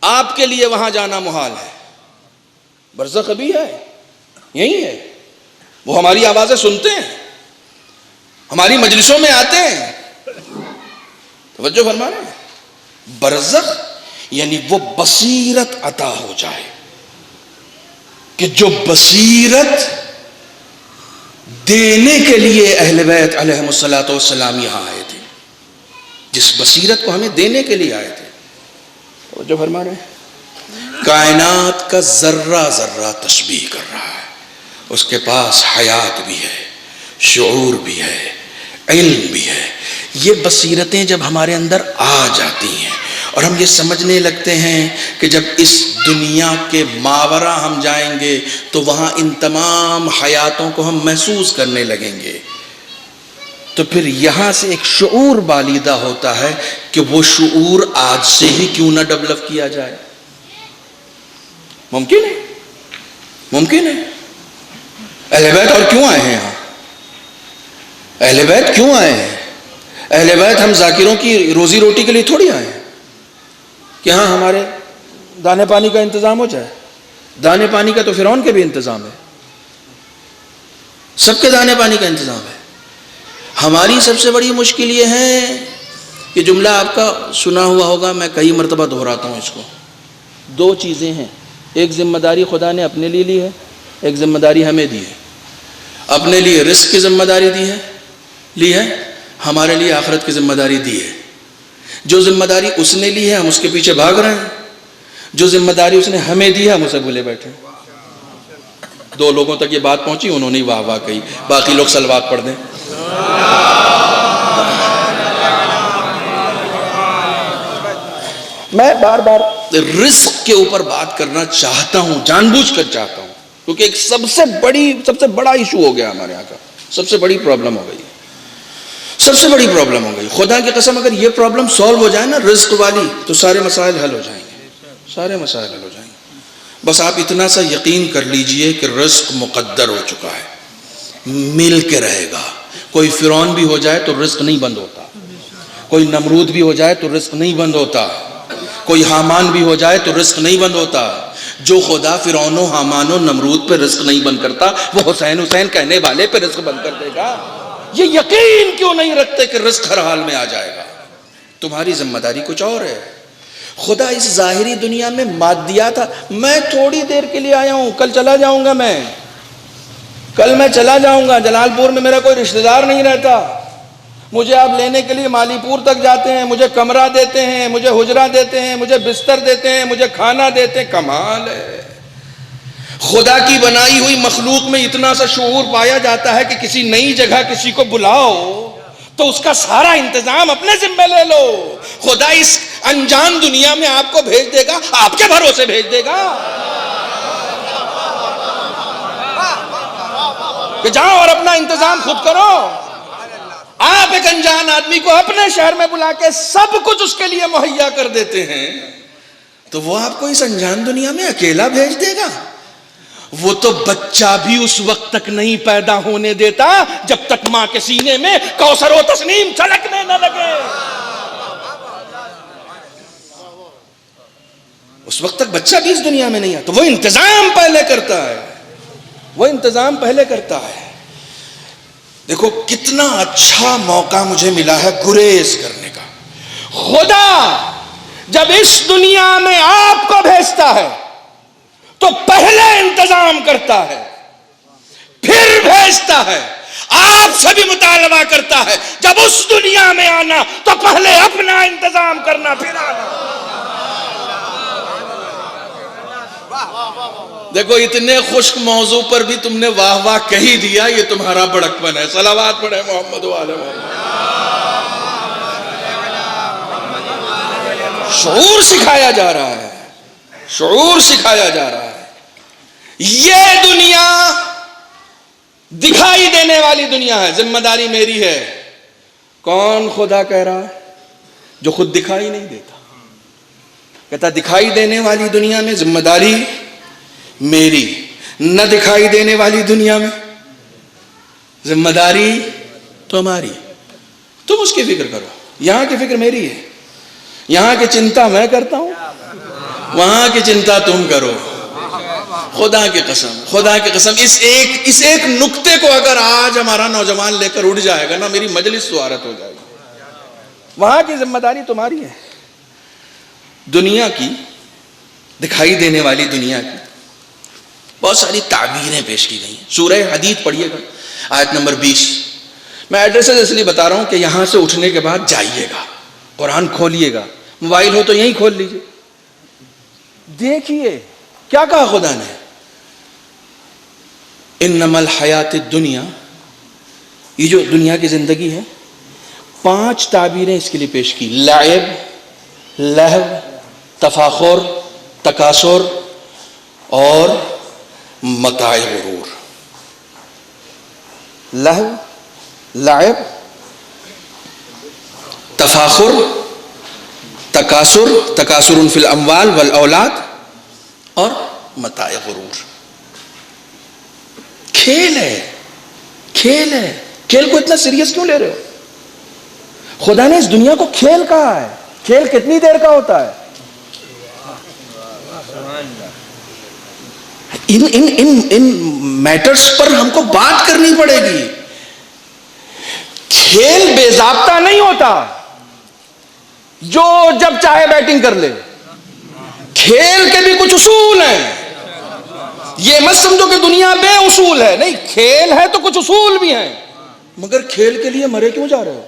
آپ کے لیے وہاں جانا محال ہے. برزخ ابھی ہے، یہی ہے. وہ ہماری آوازیں سنتے ہیں، ہماری مجلسوں میں آتے ہیں. توجہ فرما رہے ہیں. برزخ یعنی وہ بصیرت عطا ہو جائے کہ جو بصیرت دینے کے لیے اہل بیت علیہ الصلوۃ والسلام یہاں آئے تھے، جس بصیرت کو ہمیں دینے کے لیے آئے تھے. توجہ فرما رہے ہیں. کائنات کا ذرہ ذرہ تسبیح کر رہا ہے. اس کے پاس حیات بھی ہے، شعور بھی ہے، علم بھی ہے. یہ بصیرتیں جب ہمارے اندر آ جاتی ہیں اور ہم یہ سمجھنے لگتے ہیں کہ جب اس دنیا کے ماورا ہم جائیں گے تو وہاں ان تمام حیاتوں کو ہم محسوس کرنے لگیں گے، تو پھر یہاں سے ایک شعور بالیدہ ہوتا ہے کہ وہ شعور آج سے ہی کیوں نہ ڈیولپ کیا جائے. ممکن ہے؟ ممکن ہے؟ اہل بیت اور کیوں آئے ہیں یہاں؟ اہل بیت کیوں آئے ہیں؟ اہل بیت ہم ذاکروں کی روزی روٹی کے لیے تھوڑی آئے ہیں کہ ہاں ہمارے دانے پانی کا انتظام ہو جائے. دانے پانی کا تو فرعون کے بھی انتظام ہے, سب کے دانے پانی کا انتظام ہے. ہماری سب سے بڑی مشکل یہ ہے کہ جملہ آپ کا سنا ہوا ہوگا, میں کئی مرتبہ دہراتا ہوں اس کو. دو چیزیں ہیں, ایک ذمہ داری خدا نے اپنے لیے لی ہے, ایک ذمہ داری ہمیں دی ہے. اپنے لیے رزق کی ذمہ داری لی ہے, ہمارے لیے آخرت کی ذمہ داری دی ہے. جو ذمہ داری اس نے لی ہے ہم اس کے پیچھے بھاگ رہے ہیں, جو ذمہ داری اس نے ہمیں دی ہے ہم اسے بھولے بیٹھے. دو لوگوں تک یہ بات پہنچی, انہوں نے واہ واہ کہی, باقی لوگ صلوات پڑھ دیں. میں بار بار رزق کے اوپر بات کرنا چاہتا ہوں, جان بوجھ کر چاہتا ہوں, کیونکہ ایک سب سے بڑا ایشو ہو گیا ہمارے یہاں کا, سب سے بڑی پرابلم ہو گئی, سب سے بڑی پرابلم ہو گئی. خدا کی قسم اگر یہ پرابلم سالو ہو جائے نا رزق والی, تو سارے مسائل حل ہو جائیں گے, سارے مسائل حل ہو جائیں گے. بس آپ اتنا سا یقین کر لیجئے کہ رزق مقدر ہو چکا ہے, مل کے رہے گا. کوئی فرعون بھی ہو جائے تو رزق نہیں بند ہوتا, کوئی نمرود بھی ہو جائے تو رزق نہیں بند ہوتا, کوئی حامان بھی ہو جائے تو رزق نہیں بند ہوتا. جو خدا فرعون و حامان و نمرود پہ رزق نہیں بند کرتا, وہ حسین کہنے والے پہ رزق بند کر دے گا. یہ یقین کیوں نہیں رکھتے کہ رزق ہر حال میں آ جائے گا؟ تمہاری ذمہ داری کچھ اور ہے. خدا اس ظاہری دنیا میں مادیات تھا. میں تھوڑی دیر کے لیے آیا ہوں, کل چلا جاؤں گا. کل میں چلا جاؤں گا. جلال پور میں میرا کوئی رشتہ دار نہیں رہتا, مجھے آپ لینے کے لیے مالی پور تک جاتے ہیں, مجھے کمرہ دیتے ہیں, مجھے حجرہ دیتے ہیں, مجھے بستر دیتے ہیں, مجھے کھانا دیتے ہیں. کمال ہے. خدا کی بنائی ہوئی مخلوق میں اتنا سا شعور پایا جاتا ہے کہ کسی نئی جگہ کسی کو بلاؤ تو اس کا سارا انتظام اپنے ذمہ لے لو. خدا اس انجان دنیا میں آپ کو بھیج دے گا, آپ کے بھروسے بھیج دے گا کہ جاؤ اور اپنا انتظام خود کرو. آپ ایک انجان آدمی کو اپنے شہر میں بلا کے سب کچھ اس کے لیے مہیا کر دیتے ہیں, تو وہ آپ کو اس انجان دنیا میں اکیلا بھیج دے گا. وہ تو بچہ بھی اس وقت تک نہیں پیدا ہونے دیتا جب تک ماں کے سینے میں کوثر و تسنیم چھلکنے نہ لگے. اس وقت تک بچہ بھی اس دنیا میں نہیں آتا. وہ انتظام پہلے کرتا ہے, وہ انتظام پہلے کرتا ہے. دیکھو کتنا اچھا موقع مجھے ملا ہے گریز کرنے کا. خدا جب اس دنیا میں آپ کو بھیجتا ہے تو پہلے انتظام کرتا ہے, پھر بھیجتا ہے. آپ سے بھی مطالبہ کرتا ہے جب اس دنیا میں آنا تو پہلے اپنا انتظام کرنا, پھر آنا. دیکھو اتنے خشک موضوع پر بھی تم نے واہ واہ کہی دیا, یہ تمہارا بڑکپن ہے. صلوات پڑھے محمد و آل محمد. شعور سکھایا جا رہا ہے, شعور سکھایا جا رہا ہے. یہ دنیا دکھائی دینے والی دنیا ہے, ذمہ داری میری ہے. کون خدا کہہ رہا ہے؟ جو خود دکھائی نہیں دیتا. کہتا دکھائی دینے والی دنیا میں ذمہ داری میری, نہ دکھائی دینے والی دنیا میں ذمہ داری تمہاری. تم اس کی فکر کرو, یہاں کی فکر میری ہے. یہاں کی چنتا میں کرتا ہوں, وہاں کی چنتا تم کرو. خدا کی قسم, خدا کی قسم, اس ایک نقطے کو اگر آج ہمارا نوجوان لے کر اٹھ جائے گا نا, میری مجلس سوارت ہو جائے گی. وہاں کی ذمہ داری تمہاری ہے. دنیا کی, دکھائی دینے والی دنیا کی بہت ساری تعبیریں پیش کی گئی ہیں. سورہ حدید پڑھیے گا, آیت نمبر 20. میں ایڈریسز اس لیے بتا رہا ہوں کہ یہاں سے اٹھنے کے بعد جائیے گا, قرآن کھولیے گا, موبائل ہو تو یہیں کھول لیجئے, دیکھیے کیا کہا خدا نے. انما الحیات الدنیا, یہ جو دنیا کی زندگی ہے, 5 تعبیریں اس کے لیے پیش کی. لعب, لہو, تفاخر, تکاثر اور متاع غرور. لہو, لعب, تفاخر, تکاثر, تکاثر فی الاموال والاولاد, اور متاع غرور. کھیل ہے، کھیل ہے. کھیل کو اتنا سیریس کیوں لے رہے ہو؟ خدا نے اس دنیا کو کھیل کہا ہے. کھیل کتنی دیر کا ہوتا ہے؟ ان میٹرز پر ہم کو بات کرنی پڑے گی. کھیل بے ضابطہ نہیں ہوتا جو جب چاہے بیٹنگ کر لے. کھیل کے بھی کچھ اصول ہیں. یہ مت سمجھو کہ دنیا بے اصول ہے. نہیں، کھیل ہے تو کچھ اصول بھی ہیں. مگر کھیل کے لیے مرے کیوں جا رہے ہو؟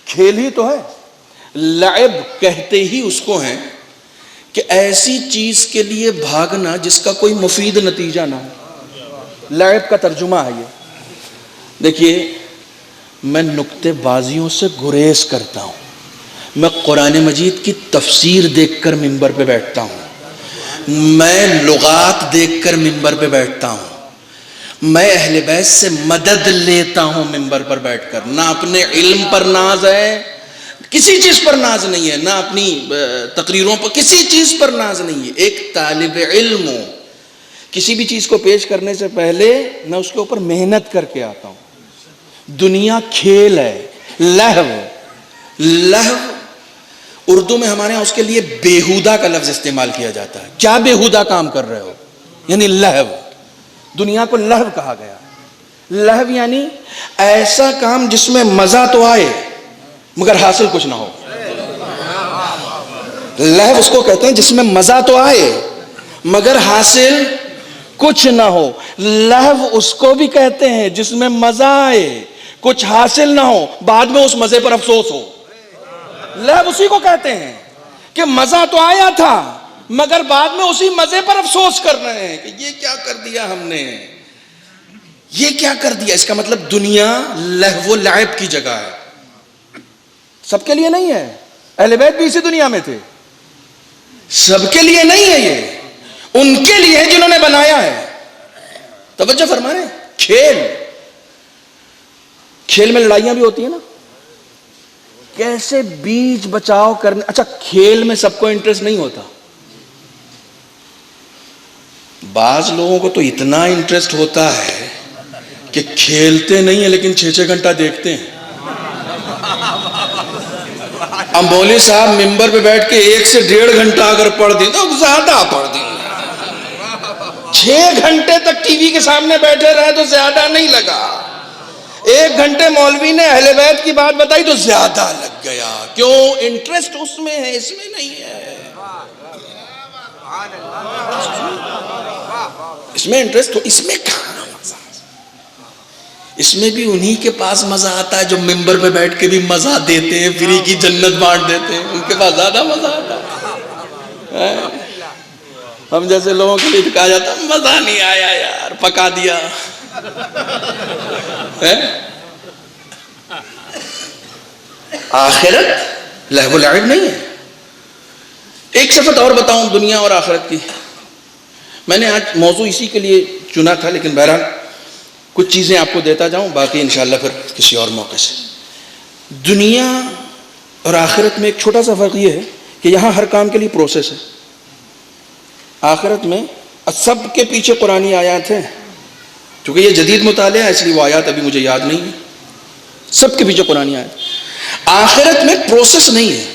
کھیل ہی تو ہے. لعب کہتے ہی اس کو ہیں کہ ایسی چیز کے لیے بھاگنا جس کا کوئی مفید نتیجہ نہ ہو. لعب کا ترجمہ ہے یہ. دیکھیے، میں نکتے بازیوں سے گریز کرتا ہوں. میں قرآن مجید کی تفسیر دیکھ کر منبر پہ بیٹھتا ہوں. میں لغات دیکھ کر منبر پہ بیٹھتا ہوں. میں اہل بیت سے مدد لیتا ہوں منبر پر بیٹھ کر. نہ اپنے علم پر ناز ہے، کسی چیز پر ناز نہیں ہے، نہ اپنی تقریروں پر، کسی چیز پر ناز نہیں ہے. ایک طالب علم ہوں، کسی بھی چیز کو پیش کرنے سے پہلے میں اس کے اوپر محنت کر کے آتا ہوں. دنیا کھیل ہے، لہو. لہو اردو میں ہمارے یہاں اس کے لیے بیہودہ کا لفظ استعمال کیا جاتا ہے. کیا بیہودہ کام کر رہے ہو؟ یعنی لہو. دنیا کو لہو کہا گیا. لہو یعنی ایسا کام جس میں مزہ تو آئے مگر حاصل کچھ نہ ہو. لہو اس کو کہتے ہیں جس میں مزہ تو آئے مگر حاصل کچھ نہ ہو. لہو اس کو بھی کہتے ہیں جس میں مزہ آئے کچھ حاصل نہ ہو، بعد میں اس مزے پر افسوس ہو. لہو اسی کو کہتے ہیں کہ مزہ تو آیا تھا مگر بعد میں اسی مزے پر افسوس کر رہے ہیں کہ یہ کیا کر دیا ہم نے، یہ کیا کر دیا. اس کا مطلب دنیا لہو و لعب کی جگہ ہے. سب کے لیے نہیں ہے. اہل بیت بھی اسی دنیا میں تھے. سب کے لیے نہیں ہے. یہ ان کے لیے ہے جنہوں نے بنایا ہے. توجہ فرما رہے ہیں. کھیل میں لڑائیاں بھی ہوتی ہیں نا. کیسے بیچ بچاؤ کرنے. اچھا، کھیل میں سب کو انٹرسٹ نہیں ہوتا. بعض لوگوں کو تو اتنا انٹرسٹ ہوتا ہے کہ کھیلتے نہیں ہیں لیکن 6-6 گھنٹہ دیکھتے ہیں. اب مولوی صاحب ممبر پہ بیٹھ کے 1 سے 1.5 گھنٹہ اگر پڑھ دیں تو زیادہ پڑھ دیں. 6 گھنٹے تک ٹی وی کے سامنے بیٹھے رہے تو زیادہ نہیں لگا. 1 گھنٹے مولوی نے اہل بیت کی بات بتائی تو زیادہ لگ گیا. کیوں؟ انٹرسٹ اس میں ہے، اس میں نہیں ہے. اس میں انٹرسٹ ہو، اس میں کہاں مزہ. اس میں بھی انہی کے پاس مزہ آتا ہے جو ممبر پہ بیٹھ کے بھی مزہ دیتے ہیں، فری کی جنت بانٹ دیتے ہیں. ان کے پاس زیادہ مزہ آتا ہے. ہم جیسے لوگوں کے لیے کہا جاتا ہے مزہ نہیں آیا یار، پکا دیا. آخرت لہو و لعب نہیں ہے. ایک صفت اور بتاؤں دنیا اور آخرت کی. میں نے آج موضوع اسی کے لیے چنا تھا لیکن بہرحال کچھ چیزیں آپ کو دیتا جاؤں، باقی انشاءاللہ پھر کسی اور موقع سے. دنیا اور آخرت میں ایک چھوٹا سا فرق یہ ہے کہ یہاں ہر کام کے لیے پروسیس ہے. آخرت میں سب کے پیچھے قرآنی آیات ہیں. چونکہ یہ جدید مطالعہ ہے اس لیے وہ آیات ابھی مجھے یاد نہیں ہے. سب کے پیچھے قرآنی آیات. آخرت میں پروسیس نہیں ہے.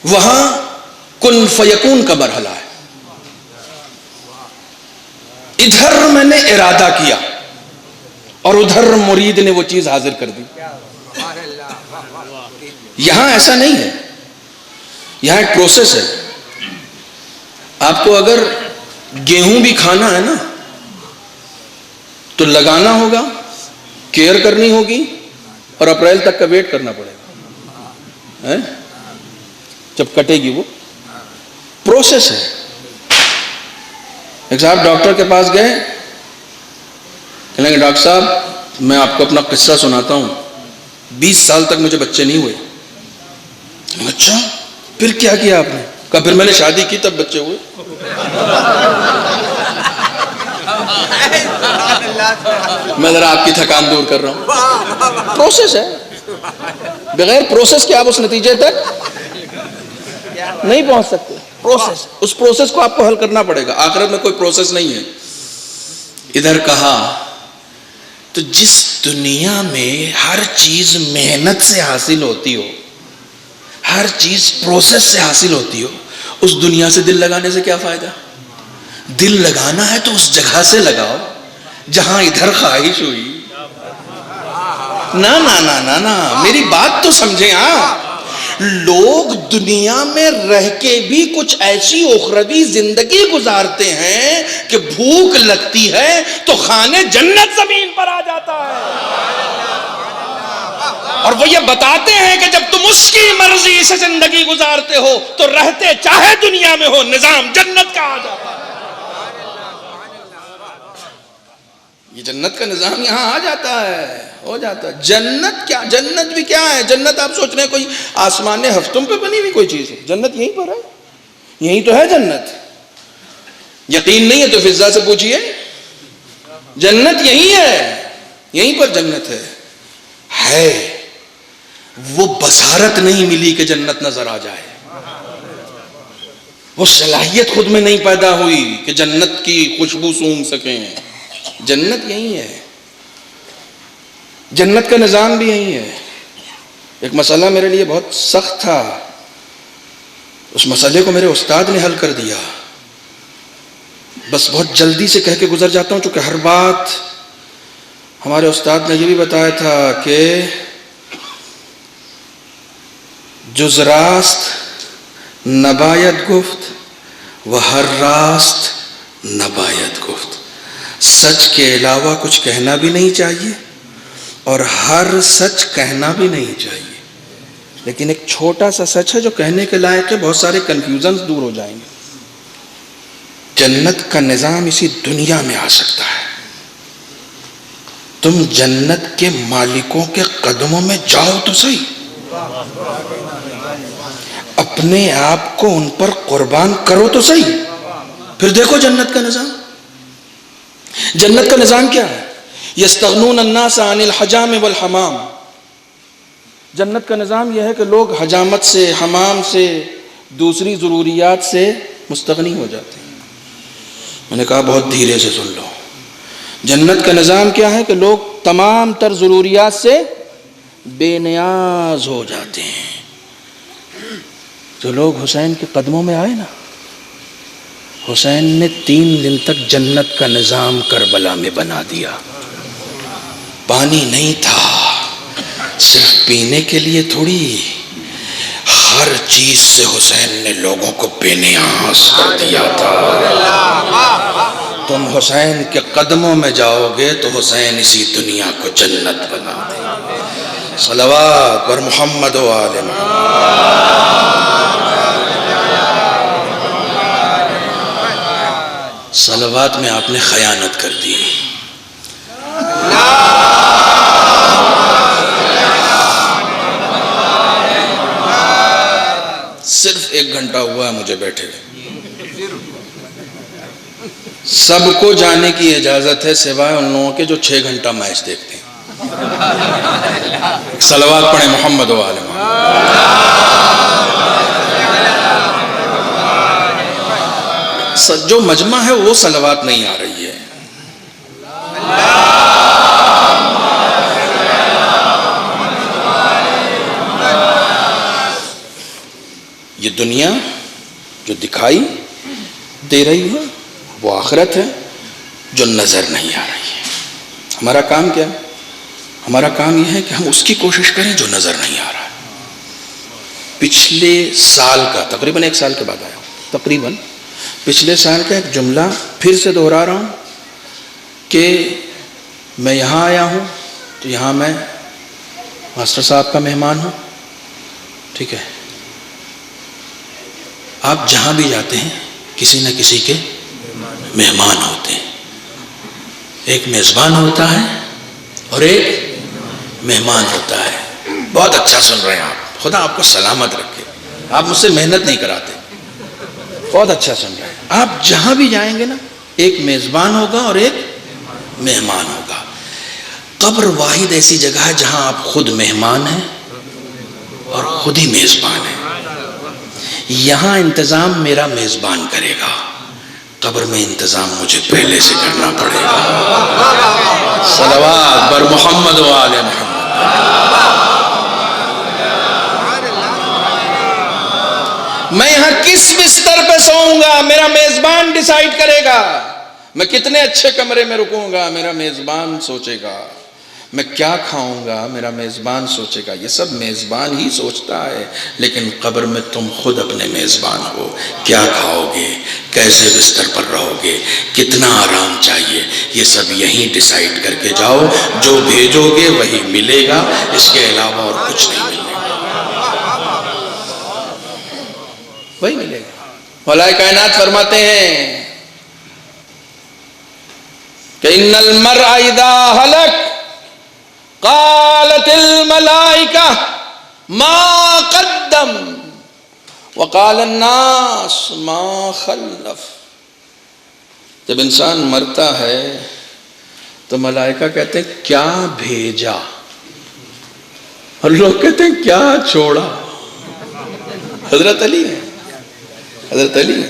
وہاں کن فیکون کا مرحلہ ہے. ادھر میں نے ارادہ کیا اور ادھر مرید نے وہ چیز حاضر کر دی. یہاں ایسا نہیں ہے. یہاں ایک پروسیس ہے. آپ کو اگر گیہوں بھی کھانا ہے نا تو لگانا ہوگا، کیئر کرنی ہوگی اور اپریل تک کا ویٹ کرنا پڑے گا. جب کٹے گی وہ پروسیس ہے. ایک صاحب ڈاکٹر کے پاس گئے، کہنے لگے ڈاکٹر صاحب میں آپ کو اپنا قصہ سناتا ہوں، 20 سال تک مجھے بچے نہیں ہوئے. اچھا پھر کیا کیا آپ نے؟ کہا پھر میں نے شادی کی تب بچے ہوئے. میں ذرا آپ کی تھکان دور کر رہا ہوں. پروسیس ہے. بغیر پروسیس کے آپ اس نتیجے تک نہیں پہنچ سکتے. پروسیس, اس پروسیس کو آپ کو حل کرنا پڑے گا. آخرت میں کوئی پروسیس نہیں ہے. ادھر کہا تو جس دنیا میں ہر چیز محنت سے حاصل ہوتی ہو, ہر چیز پروسیس سے حاصل ہوتی ہو, اس دنیا سے دل لگانے سے کیا فائدہ؟ دل لگانا ہے تو اس جگہ سے لگاؤ جہاں ادھر خواہش ہوئی. نا نا نا نا نا, میری بات تو سمجھیں. ہاں, لوگ دنیا میں رہ کے بھی کچھ ایسی اخروی زندگی گزارتے ہیں کہ بھوک لگتی ہے تو خانے جنت زمین پر آ جاتا ہے, اور وہ یہ بتاتے ہیں کہ جب تم اس کی مرضی سے زندگی گزارتے ہو تو رہتے چاہے دنیا میں ہو, نظام جنت کا آ جاتا ہے. یہ جنت کا نظام یہاں آ جاتا ہے, ہو جاتا ہے. جنت کیا, جنت بھی کیا ہے؟ جنت آپ سوچ رہے ہیں کوئی آسمان ہفتوں پہ بنی ہوئی کوئی چیز ہے؟ جنت یہیں پر ہے, یہیں تو ہے جنت. یقین نہیں ہے تو فضا سے پوچھئے, جنت یہیں ہے, یہیں پر جنت ہے. وہ بصارت نہیں ملی کہ جنت نظر آ جائے, وہ صلاحیت خود میں نہیں پیدا ہوئی کہ جنت کی خوشبو سونگھ سکیں. جنت یہی ہے, جنت کا نظام بھی یہی ہے. ایک مسئلہ میرے لیے بہت سخت تھا, اس مسئلے کو میرے استاد نے حل کر دیا. بس بہت جلدی سے کہہ کے گزر جاتا ہوں چونکہ ہر بات ہمارے استاد نے یہ بھی بتایا تھا کہ جز راست نباید گفت و ہر راست نباید گفت. سچ کے علاوہ کچھ کہنا بھی نہیں چاہیے اور ہر سچ کہنا بھی نہیں چاہیے. لیکن ایک چھوٹا سا سچ ہے جو کہنے کے لائق ہے, بہت سارے کنفیوژنز دور ہو جائیں گے. جنت کا نظام اسی دنیا میں آ سکتا ہے. تم جنت کے مالکوں کے قدموں میں جاؤ تو صحیح, اپنے آپ کو ان پر قربان کرو تو صحیح, پھر دیکھو جنت کا نظام. جنت کا نظام کیا ہے؟ یستغنون الناس عن الحجام والحمام. جنت کا نظام یہ ہے کہ لوگ حجامت سے, حمام سے, دوسری ضروریات سے مستغنی ہو جاتے ہیں. میں نے کہا بہت دھیرے سے سن لو. جنت کا نظام کیا ہے کہ لوگ تمام تر ضروریات سے بے نیاز ہو جاتے ہیں. جو لوگ حسین کے قدموں میں آئے نا, حسین نے 3 دن تک جنت کا نظام کربلا میں بنا دیا. پانی نہیں تھا, صرف پینے کے لیے تھوڑی, ہر چیز سے حسین نے لوگوں کو بے نیاز کر دیا تھا. تم حسین کے قدموں میں جاؤ گے تو حسین اسی دنیا کو جنت بنا دے. صلوات پر محمد و آل محمد. صلوات میں آپ نے خیانت کر دی. صرف 1 گھنٹہ ہوا ہے مجھے بیٹھے ہوئے. سب کو جانے کی اجازت ہے سوائے ان لوگوں کے جو 6 گھنٹہ میچ دیکھتے ہیں. صلوات پڑھیں محمد و آل محمد. جو مجمع ہے وہ صلوات نہیں آ رہی ہے. یہ دنیا جو دکھائی دے رہی ہے وہ آخرت ہے جو نظر نہیں آ رہی ہے. ہمارا کام کیا ہے؟ ہمارا کام یہ ہے کہ ہم اس کی کوشش کریں جو نظر نہیں آ رہا ہے. پچھلے سال کا تقریباً 1 سال کے بعد آیا ہوں, تقریباً پچھلے سال کا ایک جملہ پھر سے دہرا رہا ہوں کہ میں یہاں آیا ہوں تو یہاں میں ماسٹر صاحب کا مہمان ہوں. ٹھیک ہے, آپ جہاں بھی جاتے ہیں کسی نہ کسی کے مہمان ہوتے ہیں. ایک میزبان ہوتا ہے اور ایک مہمان ہوتا ہے. بہت اچھا سن رہے ہیں آپ, خدا آپ کو سلامت رکھے. آپ مجھ سے محنت نہیں کراتے, بہت اچھا سن رہے ہیں. آپ جہاں بھی جائیں گے نا ایک میزبان ہوگا اور ایک مہمان ہوگا. قبر واحد ایسی جگہ ہے جہاں آپ خود مہمان ہیں اور خود ہی میزبان ہیں. یہاں انتظام میرا میزبان کرے گا، قبر میں انتظام مجھے پہلے سے کرنا پڑے گا۔ صلوات بر محمد و آل محمد۔ میں یہاں کس بستر پہ سوؤں گا میرا میزبان ڈیسائیڈ کرے گا، میں کتنے اچھے کمرے میں رکوں گا میرا میزبان سوچے گا، میں کیا کھاؤں گا میرا میزبان سوچے گا، یہ سب میزبان ہی سوچتا ہے۔ لیکن قبر میں تم خود اپنے میزبان ہو، کیا کھاؤ گے، کیسے بستر پر رہو گے، کتنا آرام چاہیے، یہ سب یہیں ڈیسائیڈ کر کے جاؤ۔ جو بھیجو گے وہی ملے گا، اس کے علاوہ اور کچھ نہیں ملے گا، وہی ملے گا۔ مولا کائنات فرماتے ہیں کہ ان المرء اذا ہلک قالت الملائکہ ما قدم وقال الناس ما خلف۔ جب انسان مرتا ہے تو ملائکہ کہتے ہیں کیا بھیجا، اور لوگ کہتے ہیں کیا چھوڑا۔ حضرت علی ہے، حضرت علی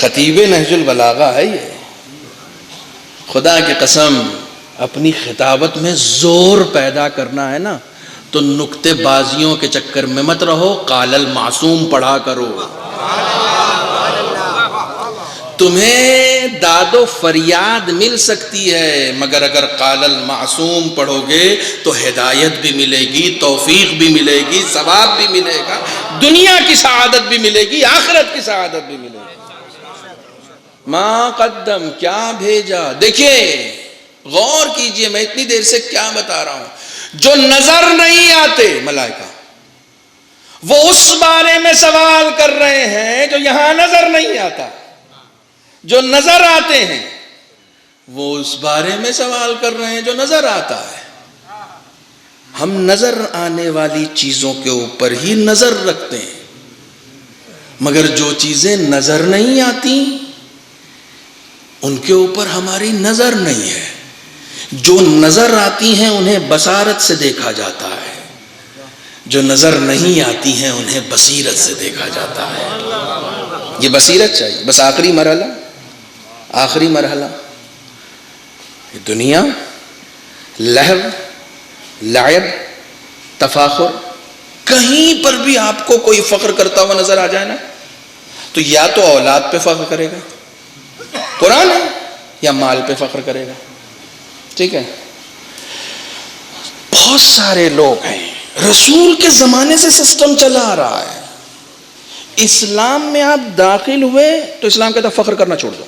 خطیب نہج البلاغہ ہے یہ۔ خدا کی قسم اپنی خطابت میں زور پیدا کرنا ہے نا تو نکتے بازیوں کے چکر میں مت رہو، قال المعصوم پڑھا کرو۔ تمہیں داد و فریاد مل سکتی ہے، مگر اگر قال المعصوم پڑھو گے تو ہدایت بھی ملے گی، توفیق بھی ملے گی، ثواب بھی ملے گا، دنیا کی سعادت بھی ملے گی، آخرت کی سعادت بھی ملے گی۔ ما قدم کیا بھیجا۔ دیکھیے غور کیجئے، میں اتنی دیر سے کیا بتا رہا ہوں۔ جو نظر نہیں آتے ملائکہ، وہ اس بارے میں سوال کر رہے ہیں جو یہاں نظر نہیں آتا۔ جو نظر آتے ہیں وہ اس بارے میں سوال کر رہے ہیں جو نظر آتا ہے۔ ہم نظر آنے والی چیزوں کے اوپر ہی نظر رکھتے ہیں، مگر جو چیزیں نظر نہیں آتی ان کے اوپر ہماری نظر نہیں ہے۔ جو نظر آتی ہیں انہیں بصارت سے دیکھا جاتا ہے، جو نظر نہیں آتی ہیں انہیں بصیرت سے دیکھا جاتا ہے۔ یہ بصیرت چاہیے۔ بس آخری مرحلہ یہ دنیا لہو لعب تفاخر، کہیں پر بھی آپ کو کوئی فخر کرتا ہوا نظر آ جائے نا تو یا تو اولاد پہ فخر کرے گا، قرآن ہے، یا مال پہ فخر کرے گا۔ ٹھیک ہے، بہت سارے لوگ ہیں، رسول کے زمانے سے سسٹم چلا آ رہا ہے، اسلام میں آپ داخل ہوئے تو اسلام کہتا فخر کرنا چھوڑ دو۔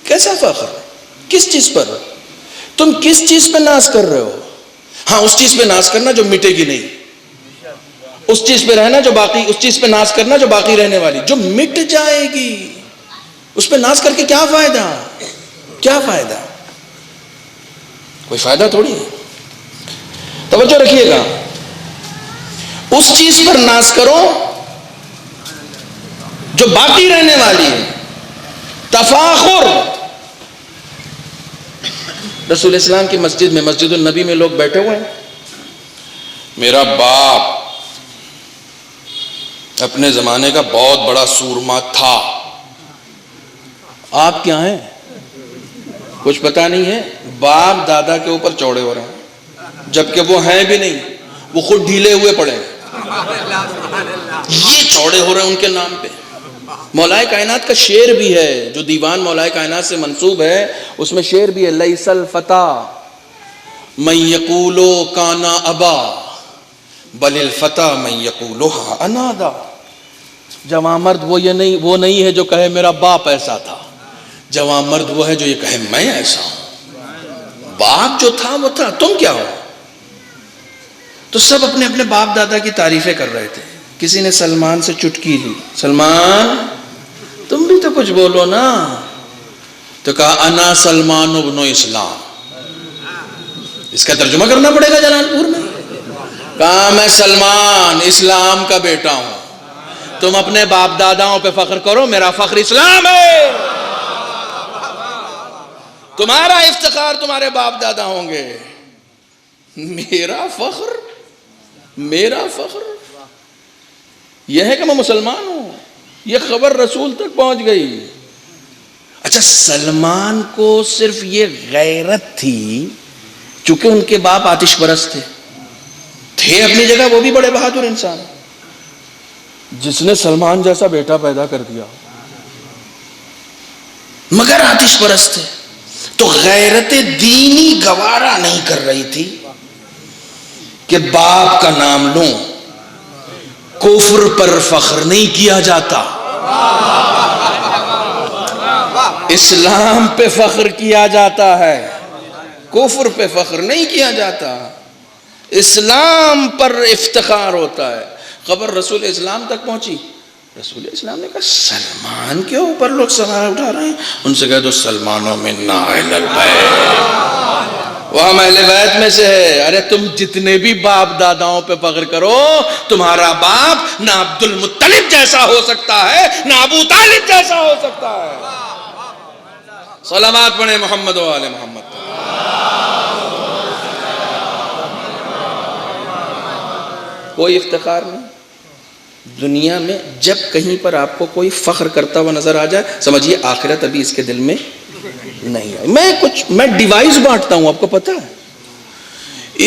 کیسا فخر؟ کس چیز پر؟ تم کس چیز پہ ناز کر رہے ہو؟ ہاں اس چیز پہ ناز کرنا جو مٹے گی نہیں، اس چیز پہ رہنا جو باقی، اس چیز پہ ناز کرنا جو باقی رہنے والی، جو مٹ جائے گی اس پہ ناز کر کے کیا فائدہ؟ کیا فائدہ؟ کوئی فائدہ تھوڑی ہے۔ توجہ رکھیے گا، اس چیز پر ناز کرو جو باقی رہنے والی ہے۔ تفاخر، رسول اسلام کی مسجد میں، مسجد النبی میں لوگ بیٹھے ہوئے ہیں، میرا باپ اپنے زمانے کا بہت بڑا سورما تھا، آپ کیا ہیں کچھ پتا نہیں ہے، باپ دادا کے اوپر چوڑے ہو رہے ہیں جبکہ وہ ہیں بھی نہیں، وہ خود ڈھیلے ہوئے پڑے ہیں، یہ چوڑے ہو رہے ہیں ان کے نام پہ۔ مولائے کائنات کا شعر بھی ہے جو دیوان مولائے کائنات سے منسوب ہے، اس میں شعر بھی ہے، لیس الفتى من یقولو کانا ابا بل الفتى من یقولوها انادا۔ جوان مرد وہ نہیں ہے جو کہے میرا باپ ایسا تھا، جوان مرد وہ ہے جو یہ کہے میں ایسا ہوں۔ باپ جو تھا وہ تھا، تم کیا ہو؟ تو سب اپنے اپنے باپ دادا کی تعریفیں کر رہے تھے۔ کسی نے سلمان سے چٹکی لی، سلمان تم بھی تو کچھ بولو نا، تو کہا انا سلمان ابن اسلام۔ اس کا ترجمہ کرنا پڑے گا جلال پور میں، کہا میں سلمان اسلام کا بیٹا ہوں، تم اپنے باپ داداؤں پہ فخر کرو، میرا فخر اسلام ہے، تمہارا افتخار تمہارے باپ دادا ہوں گے، میرا فخر یہ ہے کہ میں مسلمان ہوں. یہ خبر رسول تک پہنچ گئی. اچھا سلمان کو صرف یہ غیرت تھی چونکہ ان کے باپ آتش پرست تھے اپنی جگہ, وہ بھی بڑے بہادر انسان, جس نے سلمان جیسا بیٹا پیدا کر دیا, مگر آتش پرست تھے. تو غیرت دینی گوارا نہیں کر رہی تھی کہ باپ کا نام لوں. کفر پر فخر نہیں کیا جاتا, اسلام پہ فخر کیا جاتا ہے, کفر پہ فخر نہیں کیا جاتا, اسلام پر افتخار ہوتا ہے. خبر رسول اسلام تک پہنچی, رسول اسلام نے کہا سلمان کے اوپر لوگ سوال اٹھا رہے ہیں. ان سے کہہ دو سلمانوں میں نا اہل البیت, وہ ہم اہل بیت میں سے ہے. ارے تم جتنے بھی باپ داداؤں پہ فخر کرو, تمہارا باپ نہ عبد المطلب جیسا ہو سکتا ہے نہ ابو طالب جیسا ہو سکتا ہے. صلوات پڑھیں محمد و آل محمد. کوئی افتخار نہیں دنیا میں. جب کہیں پر آپ کو کوئی فخر کرتا ہوا نظر آ جائے, سمجھیے آخرت ابھی اس کے دل میں نہیں آئی. میں ڈیوائس بانٹتا ہوں, آپ کو پتا ہے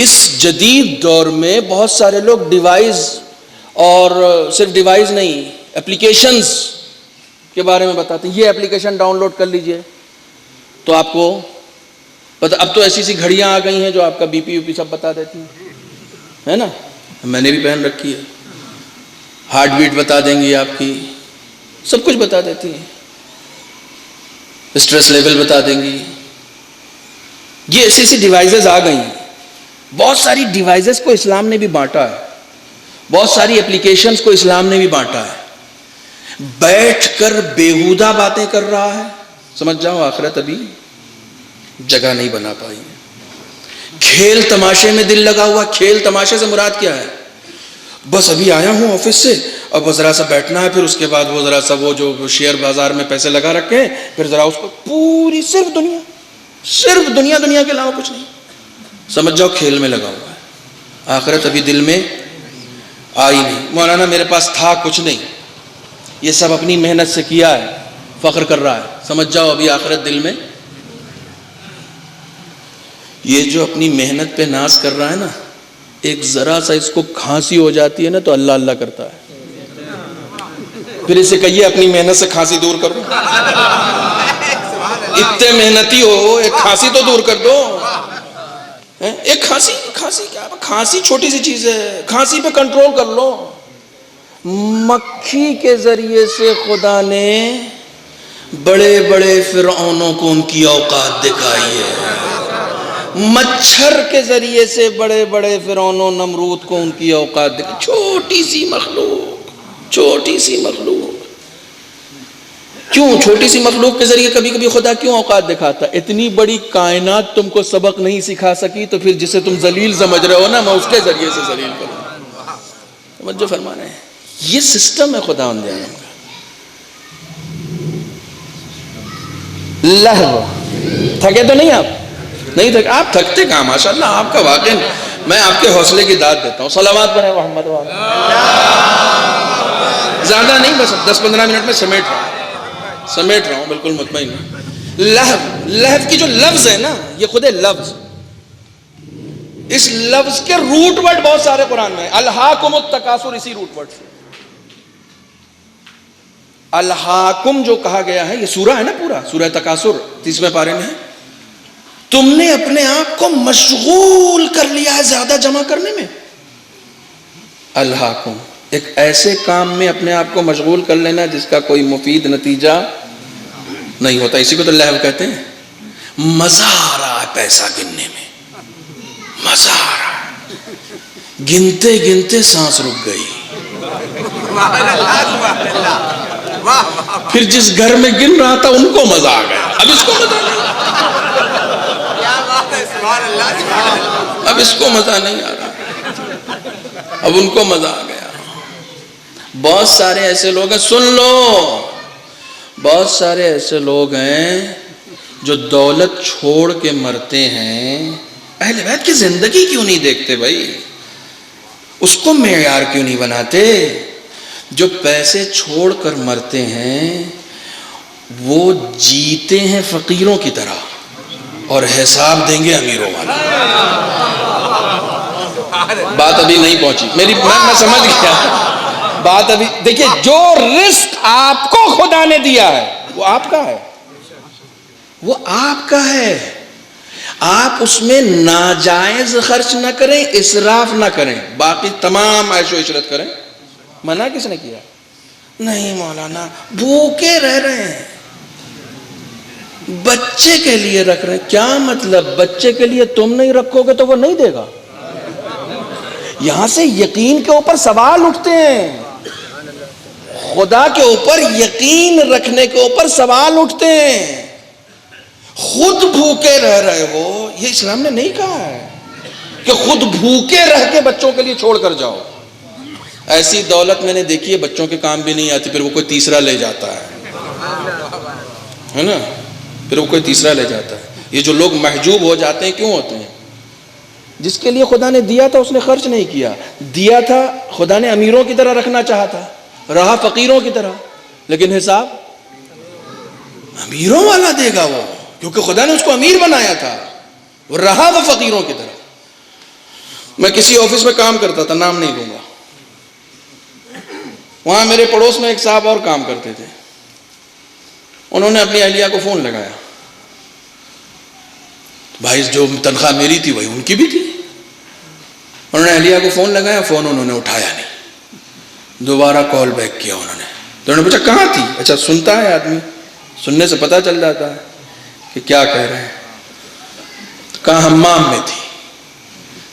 اس جدید دور میں بہت سارے لوگ ڈیوائس, اور صرف ڈیوائس نہیں, اپلیکیشنز کے بارے میں بتاتے ہیں. یہ اپلیکیشن ڈاؤن لوڈ کر لیجئے تو آپ کو پتہ. اب تو ایسی سی گھڑیاں آ گئی ہیں جو آپ کا بی پی یو پی سب بتا دیتی ہیں, ہے نا, میں نے بھی پہن رکھی ہے. ہارٹ بیٹ بتا دیں گی آپ کی, سب کچھ بتا دیتی ہیں, اسٹریس لیول بتا دیں گی. یہ ایسی سی ڈیوائسز آ گئی ہیں. بہت ساری ڈیوائسز کو اسلام نے بھی بانٹا ہے, بہت ساری اپلیکیشنز کو اسلام نے بھی بانٹا ہے. بیٹھ کر بیہودہ باتیں کر رہا ہے, سمجھ جاؤ آخرت ابھی جگہ نہیں بنا پائی. کھیل تماشے میں دل لگا ہوا. کھیل تماشے سے مراد کیا ہے؟ بس ابھی آیا ہوں آفس سے, اب وہ ذرا سا بیٹھنا ہے, پھر اس کے بعد وہ ذرا سا وہ جو شیئر بازار میں پیسے لگا رکھے ہیں, پھر ذرا اس کو پوری صرف دنیا دنیا کے علاوہ کچھ نہیں. سمجھ جاؤ کھیل میں لگا ہوا ہے. آخرت ابھی دل میں آئی نہیں. مولانا میرے پاس تھا کچھ نہیں, یہ سب اپنی محنت سے کیا ہے, فخر کر رہا ہے. سمجھ جاؤ ابھی آخرت دل میں. یہ جو اپنی محنت پہ ناز کر رہا ہے نا, ایک ذرا سا اس کو کھانسی ہو جاتی ہے نا تو اللہ اللہ کرتا ہے. پھر اسے کہیے اپنی محنت سے کھانسی دور کرو. اتنے محنتی ہو, ایک کھانسی تو دور کر دو. ایک کھانسی کیا, کھانسی چھوٹی سی چیز ہے, کھانسی پہ کنٹرول کر لو. مکھی کے ذریعے سے خدا نے بڑے بڑے فرعونوں کو ان کی اوقات دکھائی ہے. مچھر کے ذریعے سے بڑے بڑے فرعونوں نمرود کو ان کی اوقات دکھائی. چھوٹی سی مخلوق. کیوں چھوٹی سی مخلوق کے ذریعے کبھی کبھی خدا کیوں اوقات دکھاتا؟ اتنی بڑی کائنات تم کو سبق نہیں سکھا سکی تو پھر جسے تم ذلیل سمجھ رہے ہو نا, میں اس کے ذریعے سے ذلیل کروں. توجہ فرمانا ہے, یہ سسٹم ہے خدا ان جانم کا. لہو تھکے تو نہیں آپ؟ نہیں تھکے آپ, تھکتے کہاں ماشاءاللہ. آپ کا واقعی میں آپ کے حوصلے کی داد دیتا ہوں. صلوات پڑھیں محمد والے. زیادہ نہیں, بس 10-15 منٹ میں سمیٹ رہا ہوں بالکل مطمئن. لہو کی جو لفظ ہے نا, یہ خود ہے لفظ. اس لفظ کے روٹ ورڈ بہت سارے قرآن میں ہیں. الہاکم التکاثر اسی روٹ ورڈ سے. الہاکم جو کہا گیا ہے, یہ سورہ ہے نا پورا, سورہ تکاثر 30ویں پارے میں ہے. تم نے اپنے آپ کو مشغول کر لیا ہے زیادہ جمع کرنے میں. الہاکم, ایک ایسے کام میں اپنے آپ کو مشغول کر لینا جس کا کوئی مفید نتیجہ نہیں ہوتا. اسی کو تو لہو کہتے ہیں. مزہ آ رہا ہے پیسہ گننے میں, مزہ آ رہا ہے. گنتے گنتے سانس رک گئی. پھر جس گھر میں گن رہا تھا ان کو مزہ آ گیا, اب اس کو مزہ نہیں. اب اس کو مزہ نہیں آ رہا, اب ان کو مزہ آ گیا. بہت سارے ایسے لوگ ہیں, سن لو, بہت سارے ایسے لوگ ہیں جو دولت چھوڑ کے مرتے ہیں. اہل بیت کی زندگی کیوں نہیں دیکھتے بھائی؟ اس کو معیار کیوں نہیں بناتے؟ جو پیسے چھوڑ کر مرتے ہیں وہ جیتے ہیں فقیروں کی طرح اور حساب دیں گے امیروں والا. بات ابھی نہیں پہنچی میری, میں سمجھ گیا بات ابھی. دیکھیے جو رزق آپ کو خدا نے دیا ہے وہ آپ کا ہے, وہ آپ کا ہے. آپ اس میں ناجائز خرچ نہ کریں, اسراف نہ کریں, باقی تمام عیش و عشرت کریں. منع کس نے کیا؟ نہیں مولانا بھوکے رہ رہے ہیں, بچے کے لیے رکھ رہے ہیں. کیا مطلب؟ بچے کے لیے تم نہیں رکھو گے تو وہ نہیں دے گا. یہاں سے یقین کے اوپر سوال اٹھتے ہیں, خدا کے اوپر یقین رکھنے کے اوپر سوال اٹھتے ہیں. خود بھوکے رہ رہے ہو, یہ اسلام نے نہیں کہا ہے کہ خود بھوکے رہ کے بچوں کے لیے چھوڑ کر جاؤ. ایسی دولت میں نے دیکھی ہے بچوں کے کام بھی نہیں آتی, پھر وہ کوئی تیسرا لے جاتا ہے نا, پھر وہ کوئی تیسرا لے جاتا ہے. یہ جو لوگ محجوب ہو جاتے ہیں کیوں ہوتے ہیں؟ جس کے لیے خدا نے دیا تھا اس نے خرچ نہیں کیا. دیا تھا خدا نے امیروں کی طرح رکھنا چاہا تھا, رہا فقیروں کی طرح, لیکن حساب امیروں والا دے گا وہ, کیونکہ خدا نے اس کو امیر بنایا تھا. وہ رہا وہ فقیروں کی طرح. میں کسی آفس میں کام کرتا تھا, نام نہیں لوں گا, وہاں میرے پڑوس میں ایک صاحب اور کام کرتے تھے. انہوں نے اپنی اہلیہ کو فون لگایا, بھائی جو تنخواہ میری تھی وہی ان کی بھی تھی. انہوں نے اہلیہ کو فون لگایا, فون انہوں نے اٹھایا نہیں. دوبارہ کال بیک کیا انہوں نے, تو انہوں نے پوچھا کہاں تھی؟ اچھا سنتا ہے آدمی, سننے سے پتہ چل جاتا ہے کہ کیا کہہ رہے ہیں. کہاں حمام میں تھی,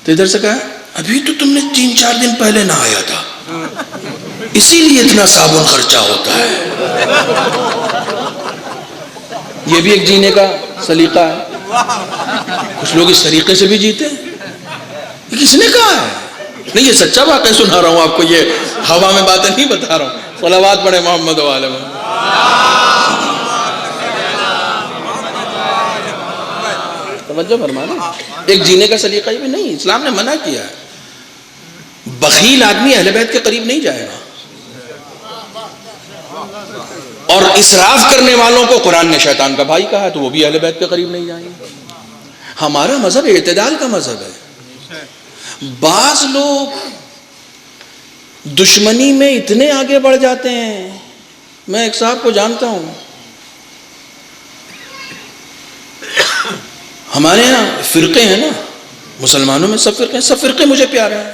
تو ادھر سے کہا ابھی تو تم نے 3-4 دن پہلے نہ آیا تھا, اسی لیے اتنا صابن خرچہ ہوتا ہے. یہ بھی ایک جینے کا سلیقہ ہے. کچھ لوگ اس طریقے سے بھی جیتے ہیں. یہ کس نے کہا ہے؟ نہیں, یہ سچا واقعہ سنا رہا ہوں آپ کو, یہ ہوا میں باتیں نہیں بتا رہا ہوں. صلوات پڑھے محمد و آل محمد. توجہ فرمانا, ایک جینے کا سلیقہ یہ بھی نہیں, اسلام نے منع کیا ہے. بخیل آدمی اہل بیت کے قریب نہیں جائے گا, اور اسراف کرنے والوں کو قرآن نے شیطان کا بھائی کہا ہے, تو وہ بھی اہل بیت کے قریب نہیں جائیں گے. ہمارا مذہب اعتدال کا مذہب ہے. بعض لوگ دشمنی میں اتنے آگے بڑھ جاتے ہیں. میں ایک صاحب کو جانتا ہوں, ہمارے یہاں فرقے ہیں نا, مسلمانوں میں سب فرقے ہیں, سب فرقے مجھے پیارے ہیں,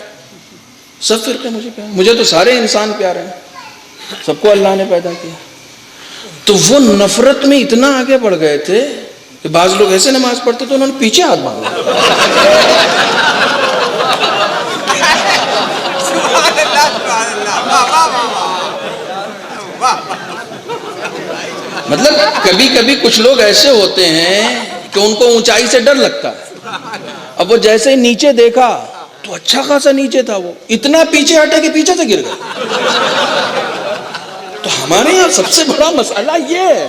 سب فرقے مجھے پیارے ہیں. مجھے تو سارے انسان پیارے ہیں, سب کو اللہ نے پیدا کیا. تو وہ نفرت میں اتنا آگے بڑھ گئے تھے کہ بعض لوگ ایسے نماز پڑھتے تو انہوں نے پیچھے ہاتھ مانگا. مطلب کبھی کبھی کچھ لوگ ایسے ہوتے ہیں کہ ان کو اونچائی سے ڈر لگتا ہے. اب وہ جیسے ہی نیچے دیکھا تو اچھا خاصا نیچے تھا, وہ اتنا پیچھے ہٹے کہ پیچھے سے گر گئے. تو ہمارے یہاں سب سے بڑا مسئلہ یہ ہے,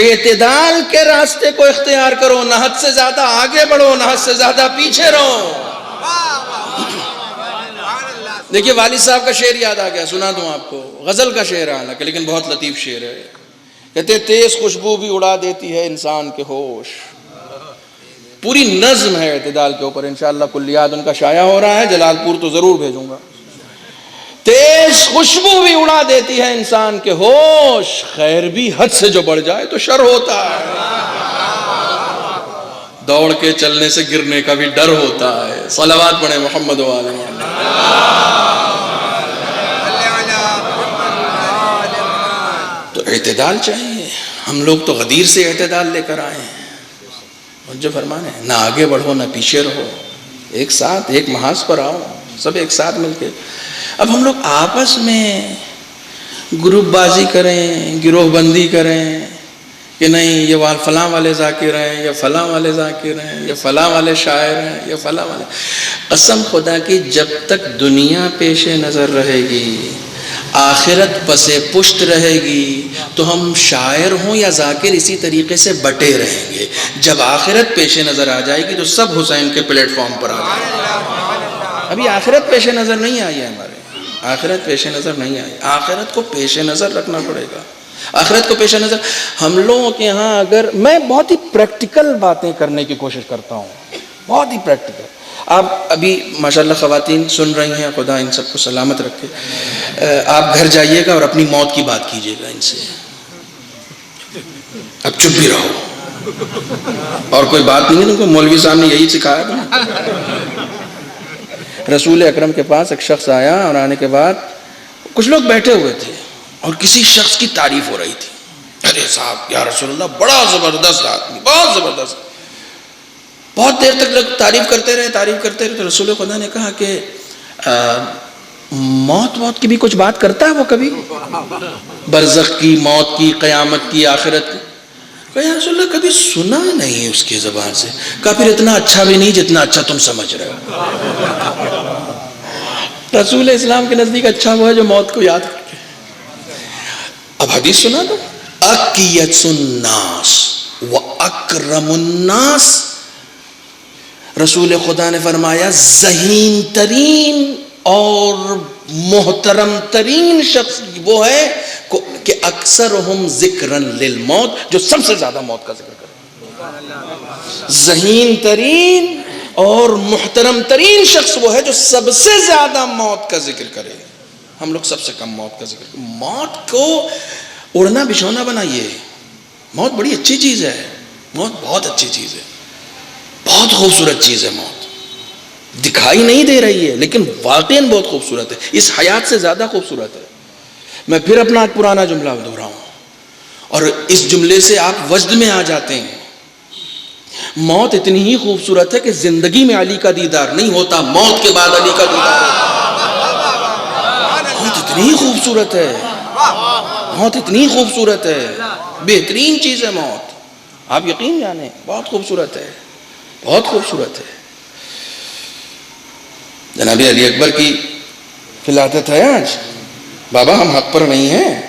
اعتدال کے راستے کو اختیار کرو, نہ حد سے زیادہ آگے بڑھو نہ حد سے زیادہ پیچھے رہو. دیکھیے والد صاحب کا شعر یاد آ گیا, سنا دوں آپ کو. غزل کا شعر ہے حالانکہ, لیکن بہت لطیف شعر ہے. کہتے تیز خوشبو بھی اڑا دیتی ہے انسان کے ہوش. پوری نظم ہے اعتدال کے اوپر, انشاءاللہ کلیات ان کا شائع ہو رہا ہے, جلال پور تو ضرور بھیجوں گا. تیز خوشبو بھی اڑا دیتی ہے انسان کے ہوش, خیر بھی حد سے جو بڑھ جائے تو شر ہوتا ہے. دوڑ کے چلنے سے گرنے کا بھی ڈر ہوتا ہے. صلوات پڑھیں محمد و آل محمد. تو اعتدال چاہیے. ہم لوگ تو غدیر سے اعتدال لے کر آئے ہیں. اور جو فرمانے نہ آگے بڑھو نہ پیچھے رہو, ایک ساتھ ایک محاذ پر آؤ, سب ایک ساتھ مل کے. اب ہم لوگ آپس میں گروپ بازی کریں, گروہ بندی کریں کہ نہیں یہ فلاں والے ذاکر ہیں, یا فلاں والے ذاکر ہیں, یا فلاں والے شاعر ہیں, یا فلاں والے. قسم خدا کی جب تک دنیا پیش نظر رہے گی, آخرت پس پشت رہے گی, تو ہم شاعر ہوں یا ذاکر اسی طریقے سے بٹے رہیں گے. جب آخرت پیش نظر آ جائے گی تو سب حسین کے پلیٹ فارم پر آ جائیں گے. ابھی آخرت پیش نظر نہیں آئی ہے ہمارے. آخرت پیش نظر نہیں آئی. آخرت کو پیش نظر رکھنا پڑے گا. آخرت کو پیش نظر. ہم لوگوں کے یہاں اگر میں بہت ہی پریکٹیکل باتیں کرنے کی کوشش کرتا ہوں, بہت ہی پریکٹیکل. آپ ابھی ماشاءاللہ خواتین سن رہی ہیں, خدا ان سب کو سلامت رکھے. آپ گھر جائیے گا اور اپنی موت کی بات کیجیے گا ان سے. اب چپ بھی رہو, اور کوئی بات نہیں ہے. تم کو مولوی صاحب نے یہی سکھایا تھا. رسول اکرم کے پاس ایک شخص آیا, اور آنے کے بعد کچھ لوگ بیٹھے ہوئے تھے اور کسی شخص کی تعریف ہو رہی تھی. ارے صاحب یا رسول اللہ, بڑا زبردست آدمی, بہت زبردست. بہت دیر تک لوگ تعریف کرتے رہے. تو رسول خدا نے کہا کہ موت کی بھی کچھ بات کرتا ہے وہ کبھی؟ برزخ کی, موت کی, قیامت کی, آخرت کی. کہا یا رسول اللہ کبھی سنا نہیں اس کی زبان سے. کہا پھر اتنا اچھا بھی نہیں جتنا اچھا تم سمجھ رہے ہو. رسول اسلام کے نزدیک اچھا وہ ہے جو موت کو یاد کرتے. اب حدیث سنا دو. اکیت الناس و اکرم الناس, رسول خدا نے فرمایا ذہین ترین اور محترم ترین شخص وہ ہے کہ اکثرہم ذکراً للموت, جو سب سے زیادہ موت کا ذکر کرے. ذہین ترین اور محترم ترین شخص وہ ہے جو سب سے زیادہ موت کا ذکر کرے. ہم لوگ سب سے کم موت کا ذکر کریں. موت کو اڑنا بچھونا بنائیے. موت بڑی اچھی چیز ہے. موت بہت اچھی چیز ہے, بہت خوبصورت چیز ہے. موت دکھائی نہیں دے رہی ہے لیکن واقعاً بہت خوبصورت ہے. اس حیات سے زیادہ خوبصورت ہے. میں پھر اپنا پرانا جملہ دہراؤں, اور اس جملے سے آپ وجد میں آ جاتے ہیں. موت اتنی ہی خوبصورت ہے کہ زندگی میں علی کا دیدار نہیں ہوتا, موت کے بعد علی کا دیدار ہوتا. موت اتنی ہی خوبصورت ہے, موت اتنی خوبصورت ہے, بہترین چیز ہے موت. آپ یقین جانیں بہت خوبصورت ہے, بہت خوبصورت ہے. جناب علی اکبر کی ولادت ہے آج. بابا ہم حق پر نہیں ہیں.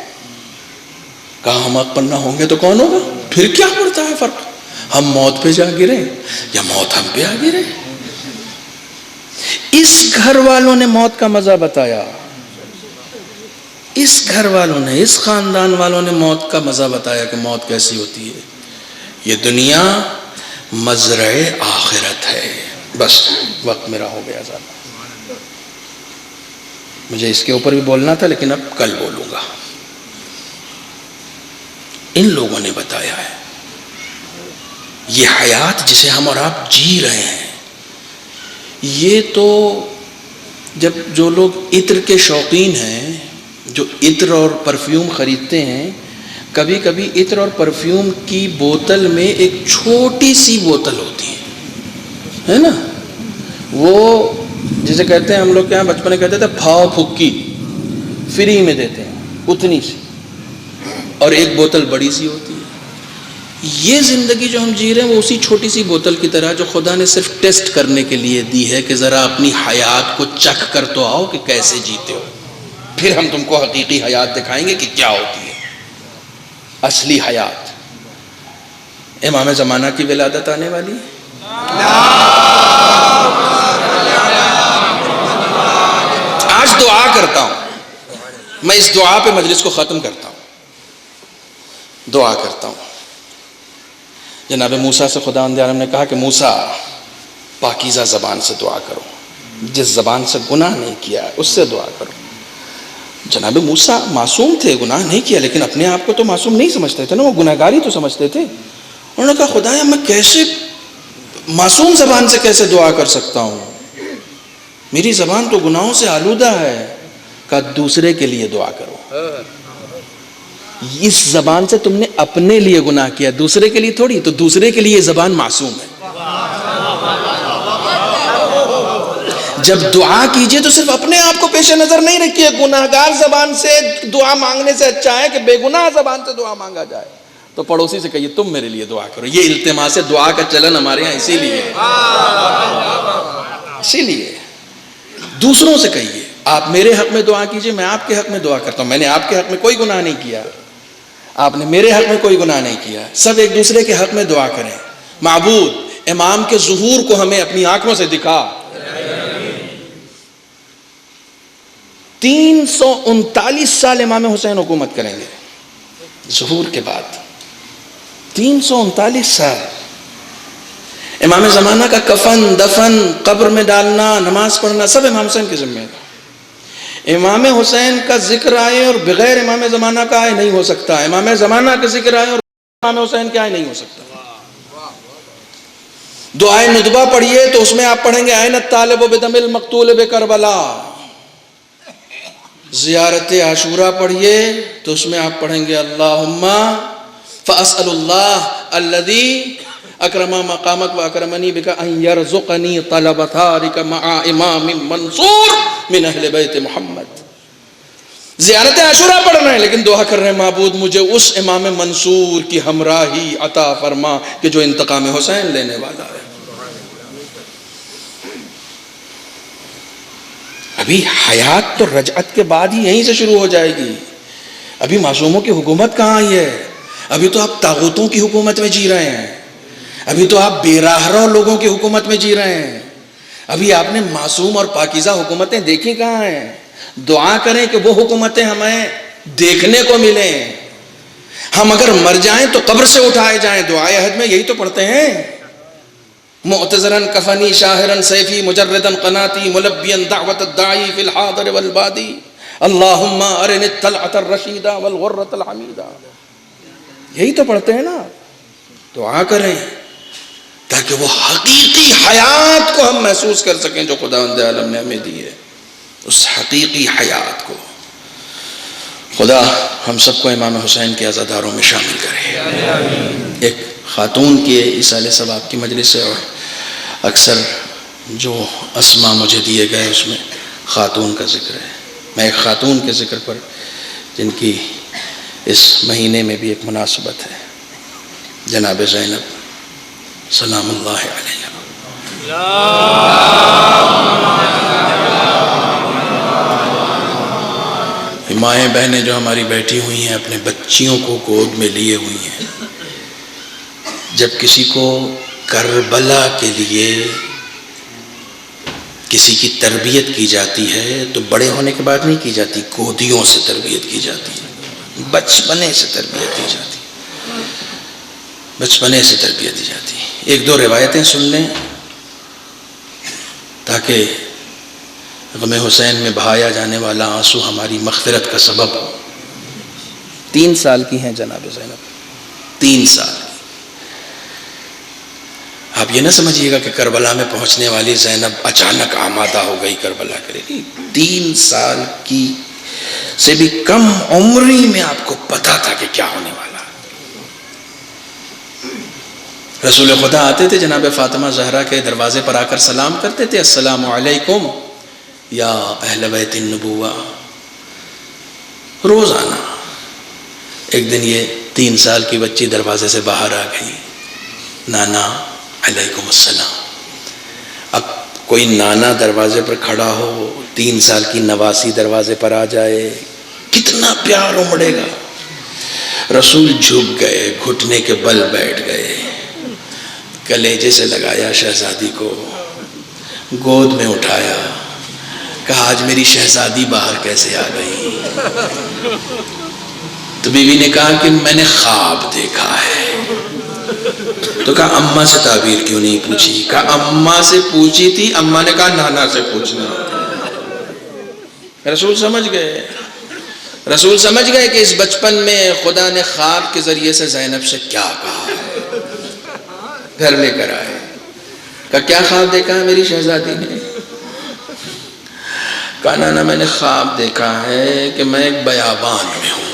کہا ہم حق پر نہ ہوں گے تو کون ہوگا؟ پھر کیا پڑتا ہے فرق؟ ہم موت پہ جا گرے یا موت ہم پہ آ گرے. اس گھر والوں نے موت کا مزہ بتایا, اس گھر والوں نے, اس خاندان والوں نے موت کا مزہ بتایا کہ موت کیسی ہوتی ہے. یہ دنیا مزرع آخرت ہے. بس وقت میرا ہو گیا زیادہ. مجھے اس کے اوپر بھی بولنا تھا لیکن اب کل بولوں گا. ان لوگوں نے بتایا ہے یہ حیات جسے ہم اور آپ جی رہے ہیں, یہ تو جب جو لوگ عطر کے شوقین ہیں, جو عطر اور پرفیوم خریدتے ہیں, کبھی کبھی عطر اور پرفیوم کی بوتل میں ایک چھوٹی سی بوتل ہوتی ہے نا, وہ جسے کہتے ہیں ہم لوگ کیا بچپن میں کہتے تھے پھاؤ پھکی, فری میں دیتے ہیں اتنی سی, اور ایک بوتل بڑی سی ہوتی ہے. یہ زندگی جو ہم جی رہے ہیں وہ اسی چھوٹی سی بوتل کی طرح جو خدا نے صرف ٹیسٹ کرنے کے لیے دی ہے کہ ذرا اپنی حیات کو چکھ کر تو آؤ کہ کیسے جیتے ہو. پھر ہم تم کو حقیقی حیات دکھائیں گے کہ کیا ہوتی ہے اصلی حیات. امام زمانہ کی ولادت آنے والی ہے. آج دعا کرتا ہوں میں, اس دعا پہ مجلس کو ختم کرتا ہوں. دعا کرتا ہوں. جناب موسیٰ سے خدا عالم نے کہا کہ موسیٰ پاکیزہ زبان سے دعا کرو, جس زبان سے گناہ نہیں کیا اس سے دعا کرو. جناب موسیٰ معصوم تھے, گناہ نہیں کیا, لیکن اپنے آپ کو تو معصوم نہیں سمجھتے تھے نا, وہ گناہگاری تو سمجھتے تھے. انہوں نے کہا خدایا میں کیسے معصوم زبان سے کیسے دعا کر سکتا ہوں, میری زبان تو گناہوں سے آلودہ ہے. کہا دوسرے کے لیے دعا کرو. اس زبان سے تم نے اپنے لیے گناہ کیا, دوسرے کے لیے تھوڑی, تو دوسرے کے لیے زبان معصوم ہے. جب دعا کیجئے تو صرف اپنے آپ کو پیش نظر نہیں رکھیے. گناہگار زبان سے دعا مانگنے سے اچھا ہے کہ بے گناہ زبان سے دعا مانگا جائے. تو پڑوسی سے کہیے تم میرے لیے دعا کرو. یہ التماس دعا کا چلن ہمارے ہاں اسی لیے دوسروں سے کہیے آپ میرے حق میں دعا کیجئے, میں آپ کے حق میں دعا کرتا ہوں. میں نے آپ کے حق میں کوئی گناہ نہیں کیا, آپ نے میرے حق میں کوئی گناہ نہیں کیا. سب ایک دوسرے کے حق میں دعا کریں. معبود امام کے ظہور کو ہمیں اپنی آنکھوں سے دکھا, 339 سال امام حسین حکومت کریں گے ظہور کے بعد، 339 سال۔ امام زمانہ کا کفن، دفن، قبر میں ڈالنا، نماز پڑھنا سب امام حسین کے ذمہ ہے۔ امام حسین کا ذکر آئے اور بغیر امام زمانہ کا آئے نہیں ہو سکتا، امام زمانہ کا ذکر آئے اور امام حسین کے آئے نہیں ہو سکتا۔ دعائے ندبہ پڑھیے تو اس میں آپ پڑھیں گے این الطالب بدم المقتول بکربلا۔ زیارت عاشورہ پڑھیے تو اس میں آپ پڑھیں گے اللہم فاسأل اللہ الذی اکرم مقامک و اکرمنی بک ان یرزقنی طلبتارک مع امام منصور من اہل بیت محمد۔ زیارت عاشورہ پڑھ رہے ہیں لیکن دعا کر رہے ہیں معبود مجھے اس امام منصور کی ہمراہی عطا فرما کہ جو انتقام حسین لینے والا ہے۔ ابھی حیات تو رجعت کے بعد ہی یہیں سے شروع ہو جائے گی۔ ابھی معصوموں کی حکومت کہاں آئی ہے؟ ابھی تو آپ طاغوتوں کی حکومت میں جی رہے ہیں، ابھی تو آپ بے راہ رو لوگوں کی حکومت میں جی رہے ہیں، ابھی آپ نے معصوم اور پاکیزہ حکومتیں دیکھی کہاں ہیں؟ دعا کریں کہ وہ حکومتیں ہمیں دیکھنے کو ملیں، ہم اگر مر جائیں تو قبر سے اٹھائے جائیں۔ دعائے عہد میں یہی تو پڑھتے ہیں، معتذرن کفنی شاہرن سیفی مجردن قناتی ملبین دعوت الداعی فی الحاضر والبادی اللہم ارن الطلعت الرشیدہ والغرۃ الحمیدہ۔ یہی تو پڑھتے ہیں نا۔ دعا کریں تاکہ وہ حقیقی حیات کو ہم محسوس کر سکیں جو خداوند عالم نے ہمیں دی ہے، اس حقیقی حیات کو۔ خدا ہم سب کو امام حسین کے عزاداروں میں شامل کرے۔ ایک خاتون کی اصالِ ثواب کی مجلس ہے اور اکثر جو اسما مجھے دیے گئے اس میں خاتون کا ذکر ہے۔ میں ایک خاتون کے ذکر پر جن کی اس مہینے میں بھی ایک مناسبت ہے، جناب زینب سلام اللہ علیہ۔ مائیں بہنیں جو ہماری بیٹھی ہوئی ہیں اپنے بچیوں کو گود میں لیے ہوئی ہیں، جب کسی کو کربلا کے لیے کسی کی تربیت کی جاتی ہے تو بڑے ہونے کے بعد نہیں کی جاتی، گودیوں سے تربیت کی جاتی ہے، بچپنے سے تربیت دی جاتی ہے، بچپنے سے تربیت دی جاتی ہے۔ ایک دو روایتیں سن لیں تاکہ غم حسین میں بہایا جانے والا آنسو ہماری مغفرت کا سبب ہو۔ 3 سال کی ہیں جناب زینب، 3 سال۔ آپ یہ نہ سمجھیے گا کہ کربلا میں پہنچنے والی زینب اچانک آمادہ ہو گئی کربلا کے لیے، 3 سال کی سے بھی کم عمری میں آپ کو پتا تھا کہ کیا ہونے والا۔ رسول خدا آتے تھے جناب فاطمہ زہرا کے دروازے پر آ کر سلام کرتے تھے، السلام علیکم یا اہل بیت النبوہ۔ روزانہ ایک دن یہ 3 سال کی بچی دروازے سے باہر آ گئی، نانا علیکم السلام۔ اب کوئی نانا دروازے پر کھڑا ہو، 3 سال کی نواسی دروازے پر آ جائے، کتنا پیار امڑے گا۔ رسول جھک گئے، گھٹنے کے بل بیٹھ گئے، کلیجے سے لگایا شہزادی کو، گود میں اٹھایا، کہا آج میری شہزادی باہر کیسے آ گئی؟ تو بیوی نے کہا کہ میں نے خواب دیکھا ہے۔ تو کہا اماں سے تعبیر کیوں نہیں پوچھی؟ کہا اماں سے پوچھی تھی، اماں نے کہا نانا سے پوچھنا۔ رسول سمجھ گئے، رسول سمجھ گئے کہ اس بچپن میں خدا نے خواب کے ذریعے سے زینب سے کیا کہا ہے۔ گھر لے کر آئے، کہا کیا خواب دیکھا ہے میری شہزادی نے؟ کہا نانا میں نے خواب دیکھا ہے کہ میں ایک بیابان میں ہوں،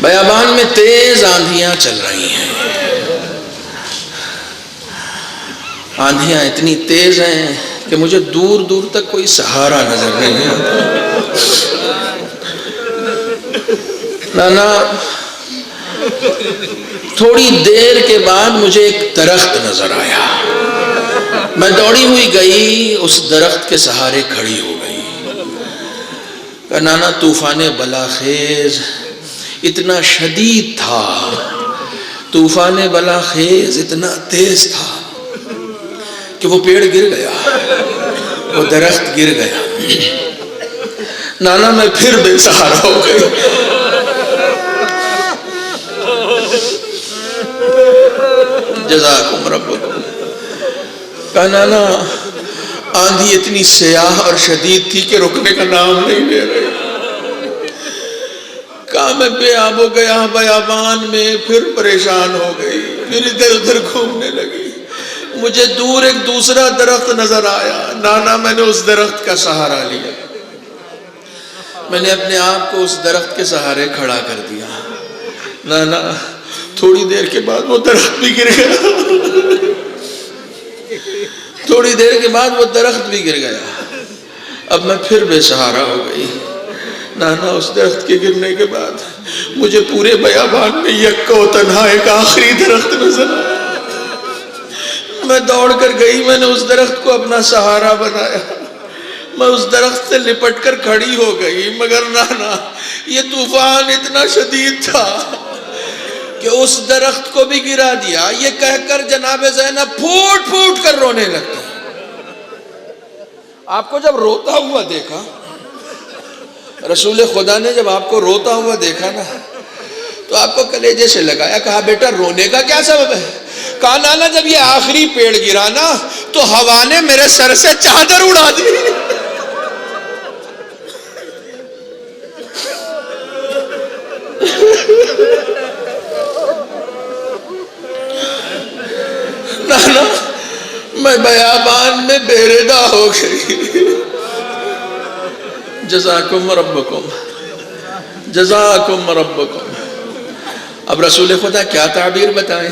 بیابان میں تیز آندھیاں چل رہی ہیں، آندھیاں اتنی تیز ہیں کہ مجھے دور دور تک کوئی سہارا نظر نہیں آتا۔ نانا تھوڑی دیر کے بعد مجھے ایک درخت نظر آیا، میں دوڑی ہوئی گئی، اس درخت کے سہارے کھڑی ہو گئی۔ کہ نانا طوفان بلاخیز اتنا شدید تھا، طوفان بلاخیز اتنا تیز تھا کہ وہ پیڑ گر گیا، وہ درخت گر گیا۔ نانا میں پھر بے سہارا ہو گئی. جزاکم ربکم. کہا نانا آندھی اتنی سیاہ اور شدید تھی کہ رکنے کا نام نہیں لے رہے. کہا میں بے آب و گیا بیابان میں، پھر پریشان ہو گئی، پھر ادھر ادھر گھومنے لگی. مجھے دور ایک دوسرا درخت نظر آیا. نانا میں نے اس درخت کا سہارا لیا. میں نے اپنے آپ کو اس درخت کے سہارے کھڑا کر دیا. نانا تھوڑی دیر کے بعد وہ درخت بھی گر گیا. تھوڑی دیر کے بعد وہ درخت بھی گر گیا. اب میں پھر بے سہارا ہو گئی. نانا اس درخت کے گرنے کے بعد مجھے پورے بیابان میں یکا و تنہا ایک آخری درخت نظر آیا. میں دوڑ کر گئی، میں نے اس درخت کو اپنا سہارا بنایا. میں اس درخت سے لپٹ کر کھڑی ہو گئی. مگر نانا یہ طوفان اتنا شدید تھا کہ اس درخت کو بھی گرا دیا. یہ کہہ کر جناب زینب پھوٹ پھوٹ کر رونے لگتی. آپ کو جب روتا ہوا دیکھا، رسول خدا نے جب آپ کو روتا ہوا دیکھا نا، تو آپ کو کلیجے سے لگایا. کہا بیٹا رونے کا کیا سبب ہے؟ کہا نانا جب یہ آخری پیڑ گرا نا تو ہوا نے میرے سر سے چادر اڑا دی. نانا میں بیابان میں بیردہ ہو گئی. جزاکم ربکم جزاکم ربکم. اب رسول خدا کیا تعبیر بتائیں؟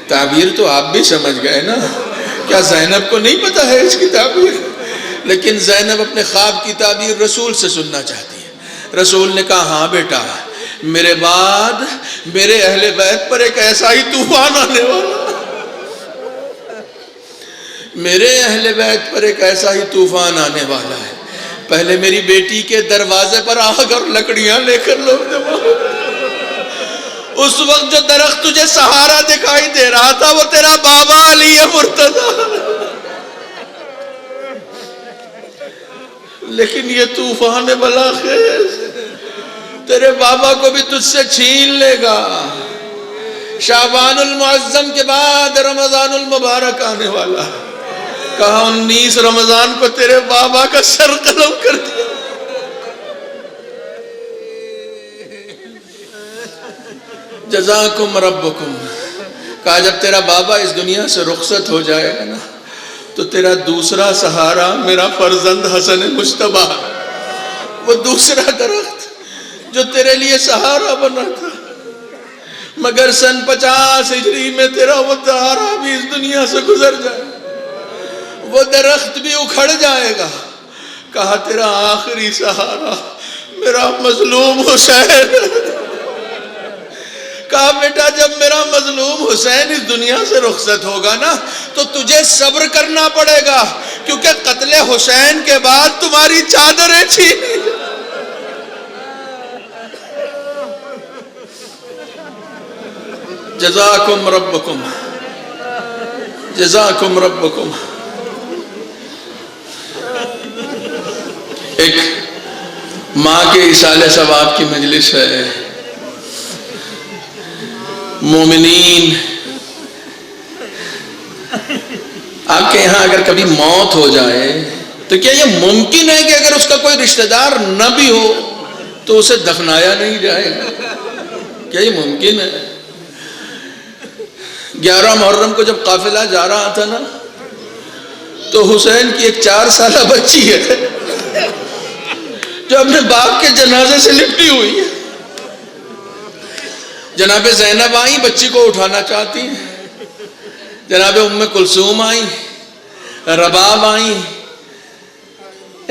تعبیر تو آپ بھی سمجھ گئے نا. کیا زینب کو نہیں پتا ہے اس کی تعبیر؟ لیکن زینب اپنے خواب کی تعبیر رسول سے سننا چاہتی ہے. رسول نے کہا ہاں بیٹا، میرے بعد میرے اہل بیت پر ایک ایسا ہی طوفان آنے والا. میرے اہل بیت پر ایک ایسا ہی طوفان آنے والا ہے. پہلے میری بیٹی کے دروازے پر آگ اور لکڑیاں لے کر لوگ جمع. اس وقت جو درخت تجھے سہارا دکھائی دے رہا تھا وہ تیرا بابا علی مرتضیٰ. لیکن یہ طوفان بلاخیز تیرے بابا کو بھی تجھ سے چھین لے گا. شعبان المعظم کے بعد رمضان المبارک آنے والا. کہا 19 رمضان کو تیرے بابا کا سر قلم کر دیا. جزاکم ربکم. کہا جب تیرا بابا اس دنیا سے رخصت ہو جائے گا نا تو تیرا دوسرا سہارا میرا فرزند حسن مجتبیٰ، وہ دوسرا درخت جو تیرے لیے سہارا بنا تھا. مگر سن 50 ہجری میں تیرا وہ سہارا بھی اس دنیا سے گزر جائے، وہ درخت بھی اکھڑ جائے گا. کہا تیرا آخری سہارا میرا مظلوم حسین. کہا بیٹا جب میرا مظلوم حسین اس دنیا سے رخصت ہوگا نا تو تجھے صبر کرنا پڑے گا، کیونکہ قتل حسین کے بعد تمہاری چادریں چھینی. جزاکم ربکم جزاکم ربکم. ایک ماں کے ایصال ثواب کی مجلس ہے. مومنین، آپ کے یہاں اگر کبھی موت ہو جائے تو کیا یہ ممکن ہے کہ اگر اس کا کوئی رشتہ دار نہ بھی ہو تو اسے دفنایا نہیں جائے گا؟ کیا یہ ممکن ہے؟ 11 محرم کو جب قافلہ جا رہا تھا نا تو حسین کی ایک 4 سالہ بچی ہے جو اپنے باپ کے جنازے سے لپٹی ہوئی ہے. جناب زینب آئیں، بچی کو اٹھانا چاہتی ہیں. جناب ام کلثوم آئیں، رباب آئیں،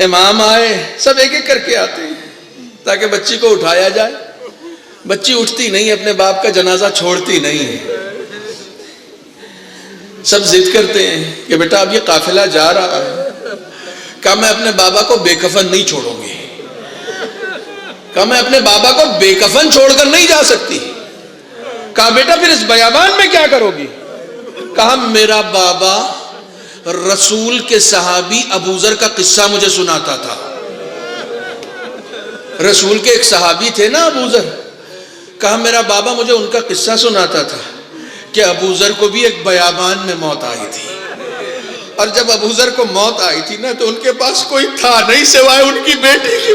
امام آئے، سب ایک ایک کر کے آتے ہیں تاکہ بچی کو اٹھایا جائے. بچی اٹھتی نہیں، اپنے باپ کا جنازہ چھوڑتی نہیں ہے. سب ضد کرتے ہیں کہ بیٹا اب یہ قافلہ جا رہا ہے. کہا میں اپنے بابا کو بے کفن نہیں چھوڑوں گی. کہا میں اپنے بابا کو بے کفن چھوڑ کر نہیں جا سکتی. کہا بیٹا پھر اس بیابان میں کیا کرو گی؟ کہا میرا بابا رسول کے صحابی ابو ذر کا قصہ مجھے سناتا تھا. رسول کے ایک صحابی تھے نا ابو ذر، کہا میرا بابا مجھے ان کا قصہ سناتا تھا کہ ابو ذر کو بھی ایک بیابان میں موت آئی تھی، اور جب ابو ذر کو موت آئی تھی نا تو ان کے پاس کوئی تھا نہیں سوائے ان کی بیٹی کی۔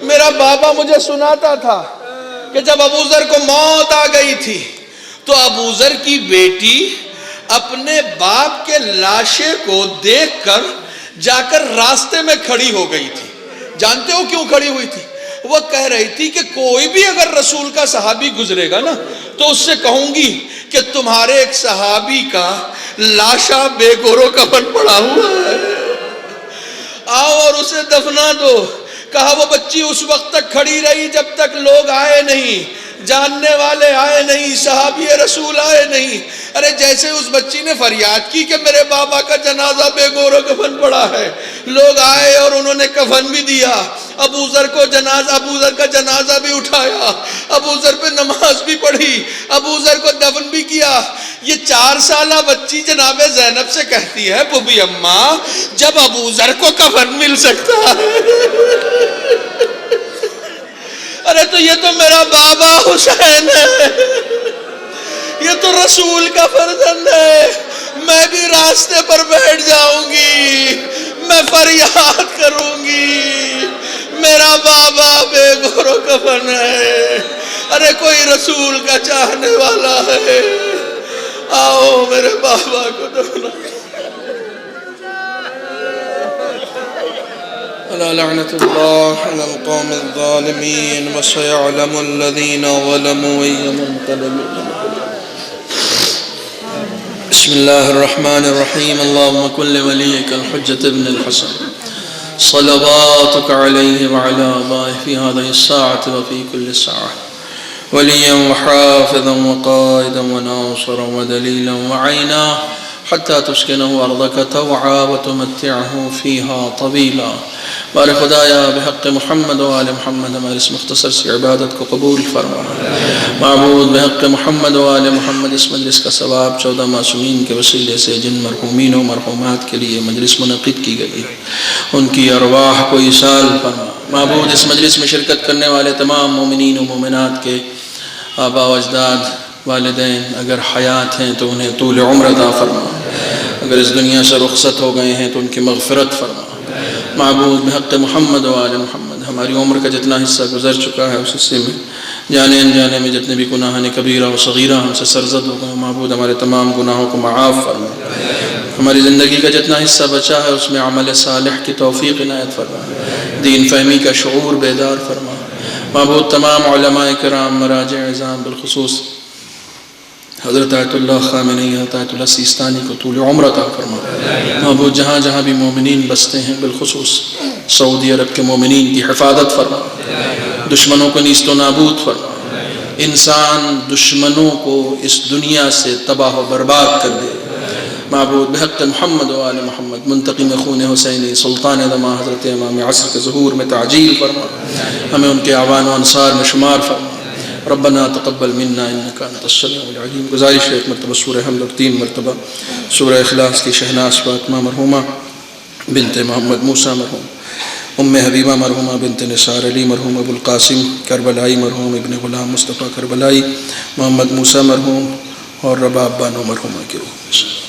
میرا بابا مجھے سناتا تھا کہ جب ابو ذر کو موت آ گئی تھی تو ابو ذر کی بیٹی اپنے باپ کے لاشے کو دیکھ کر جا کر راستے میں کھڑی ہو گئی تھی۔ جانتے ہو کیوں کھڑی ہوئی تھی؟ وہ کہہ رہی تھی کہ کوئی بھی اگر رسول کا صحابی گزرے گا نا تو اس سے کہوں گی کہ تمہارے ایک صحابی کا لاشا بے گورو کفن پڑا ہوا ہے، آؤ اور اسے دفنا دو۔ کہا وہ بچی اس وقت تک کھڑی رہی جب تک لوگ آئے نہیں، جاننے والے آئے نہیں، صحابی رسول آئے نہیں۔ ارے جیسے اس بچی نے فریاد کی کہ میرے بابا کا جنازہ بے گور و کفن پڑا ہے، لوگ آئے اور انہوں نے کفن بھی دیا، ابو ذر کا جنازہ بھی اٹھایا، ابو ذر پہ نماز بھی پڑھی، ابو ذر کو دفن بھی کیا۔ یہ 4 سالہ بچی جناب زینب سے کہتی ہے بوبی اماں جب ابو ذر کو کفن مل سکتا ہے، ارے تو یہ تو میرا بابا حسین ہے، یہ تو رسول کا فرزند ہے، میں بھی راستے پر بیٹھ جاؤں گی، میں فریاد کروں گی، میرا بابا بے گور و کفن ہے۔ ارے کوئی رسول کا چاہنے والا ہے، آؤ میرے بابا کو دفنا۔ ألا لعنة الله على القوم الظالمين وسيعلم الذين ظلموا أي منقلب. بسم الله الرحمن الرحيم. اللهم كن لوليك الحجة ابن الحسن صلواتك عليه وعلى آبائه في هذه الساعة وفي كل ساعة وليا وحافظا وقائدا وناصرا ودليلا وعينا حتى تسكنه أرضك توعا وتمتعه فيها طويلا. بارک خدایا بحق محمد و آل محمد ہمارے اس مختصر سی عبادت کو قبول فرما۔ معبود بحق محمد و آل محمد اس مجلس کا ثواب 14 معصومین کے وسیلے سے جن مرحومین و مرحومات کے لیے مجلس منعقد کی گئی ان کی ارواح کو ایصال فرما۔ معبود اس مجلس میں شرکت کرنے والے تمام مومنین و مومنات کے آباء و اجداد والدین اگر حیات ہیں تو انہیں طول عمر عطا فرما، اگر اس دنیا سے رخصت ہو گئے ہیں تو ان کی مغفرت فرما۔ معبود بحق محمد و آل محمد ہماری عمر کا جتنا حصہ گزر چکا ہے اس حصے میں جانے انجانے میں جتنے بھی گناہ کبیرہ و صغیرہ ہم سے سرزد ہو گئے، معبود ہمارے تمام گناہوں کو معاف فرما۔ ہماری زندگی کا جتنا حصہ بچا ہے اس میں عمل صالح کی توفیق عنایت فرما، دین فہمی کا شعور بیدار فرما۔ معبود تمام علماء کرام مراجع اعظام بالخصوص حضرت آیت اللہ خامنئی آیت اللہ سیستانی کو طول عمر عطا فرما۔ معبود جہاں جہاں بھی مومنین بستے ہیں بالخصوص سعودی عرب کے مومنین کی حفاظت فرما، دشمنوں کو نیست و نابود فرما، انسان دشمنوں کو اس دنیا سے تباہ و برباد کر دے۔ معبود بحق محمد و آل محمد منتقم خون حسینی سلطان دماء حضرت امام عصر کے ظہور میں تعجیل فرما، ہمیں ان کے اعوان و انصار میں شمار فرما۔ ربنا تقبل منا انك انت السميع العليم۔ گزارش ہے ایک مرتبہ سورہ حمد اور 3 مرتبہ سورہ اخلاص کی شہناز فاطمہ مرحومہ بنت محمد موسیٰ مرحوم، ام حبیبہ مرحومہ بنت نثار علی مرحوم، ابو القاسم کربلائی مرحوم، ابن غلام مصطفیٰ کربلائی، محمد موسیٰ مرحوم اور رباب بانو مرحومہ کی روح۔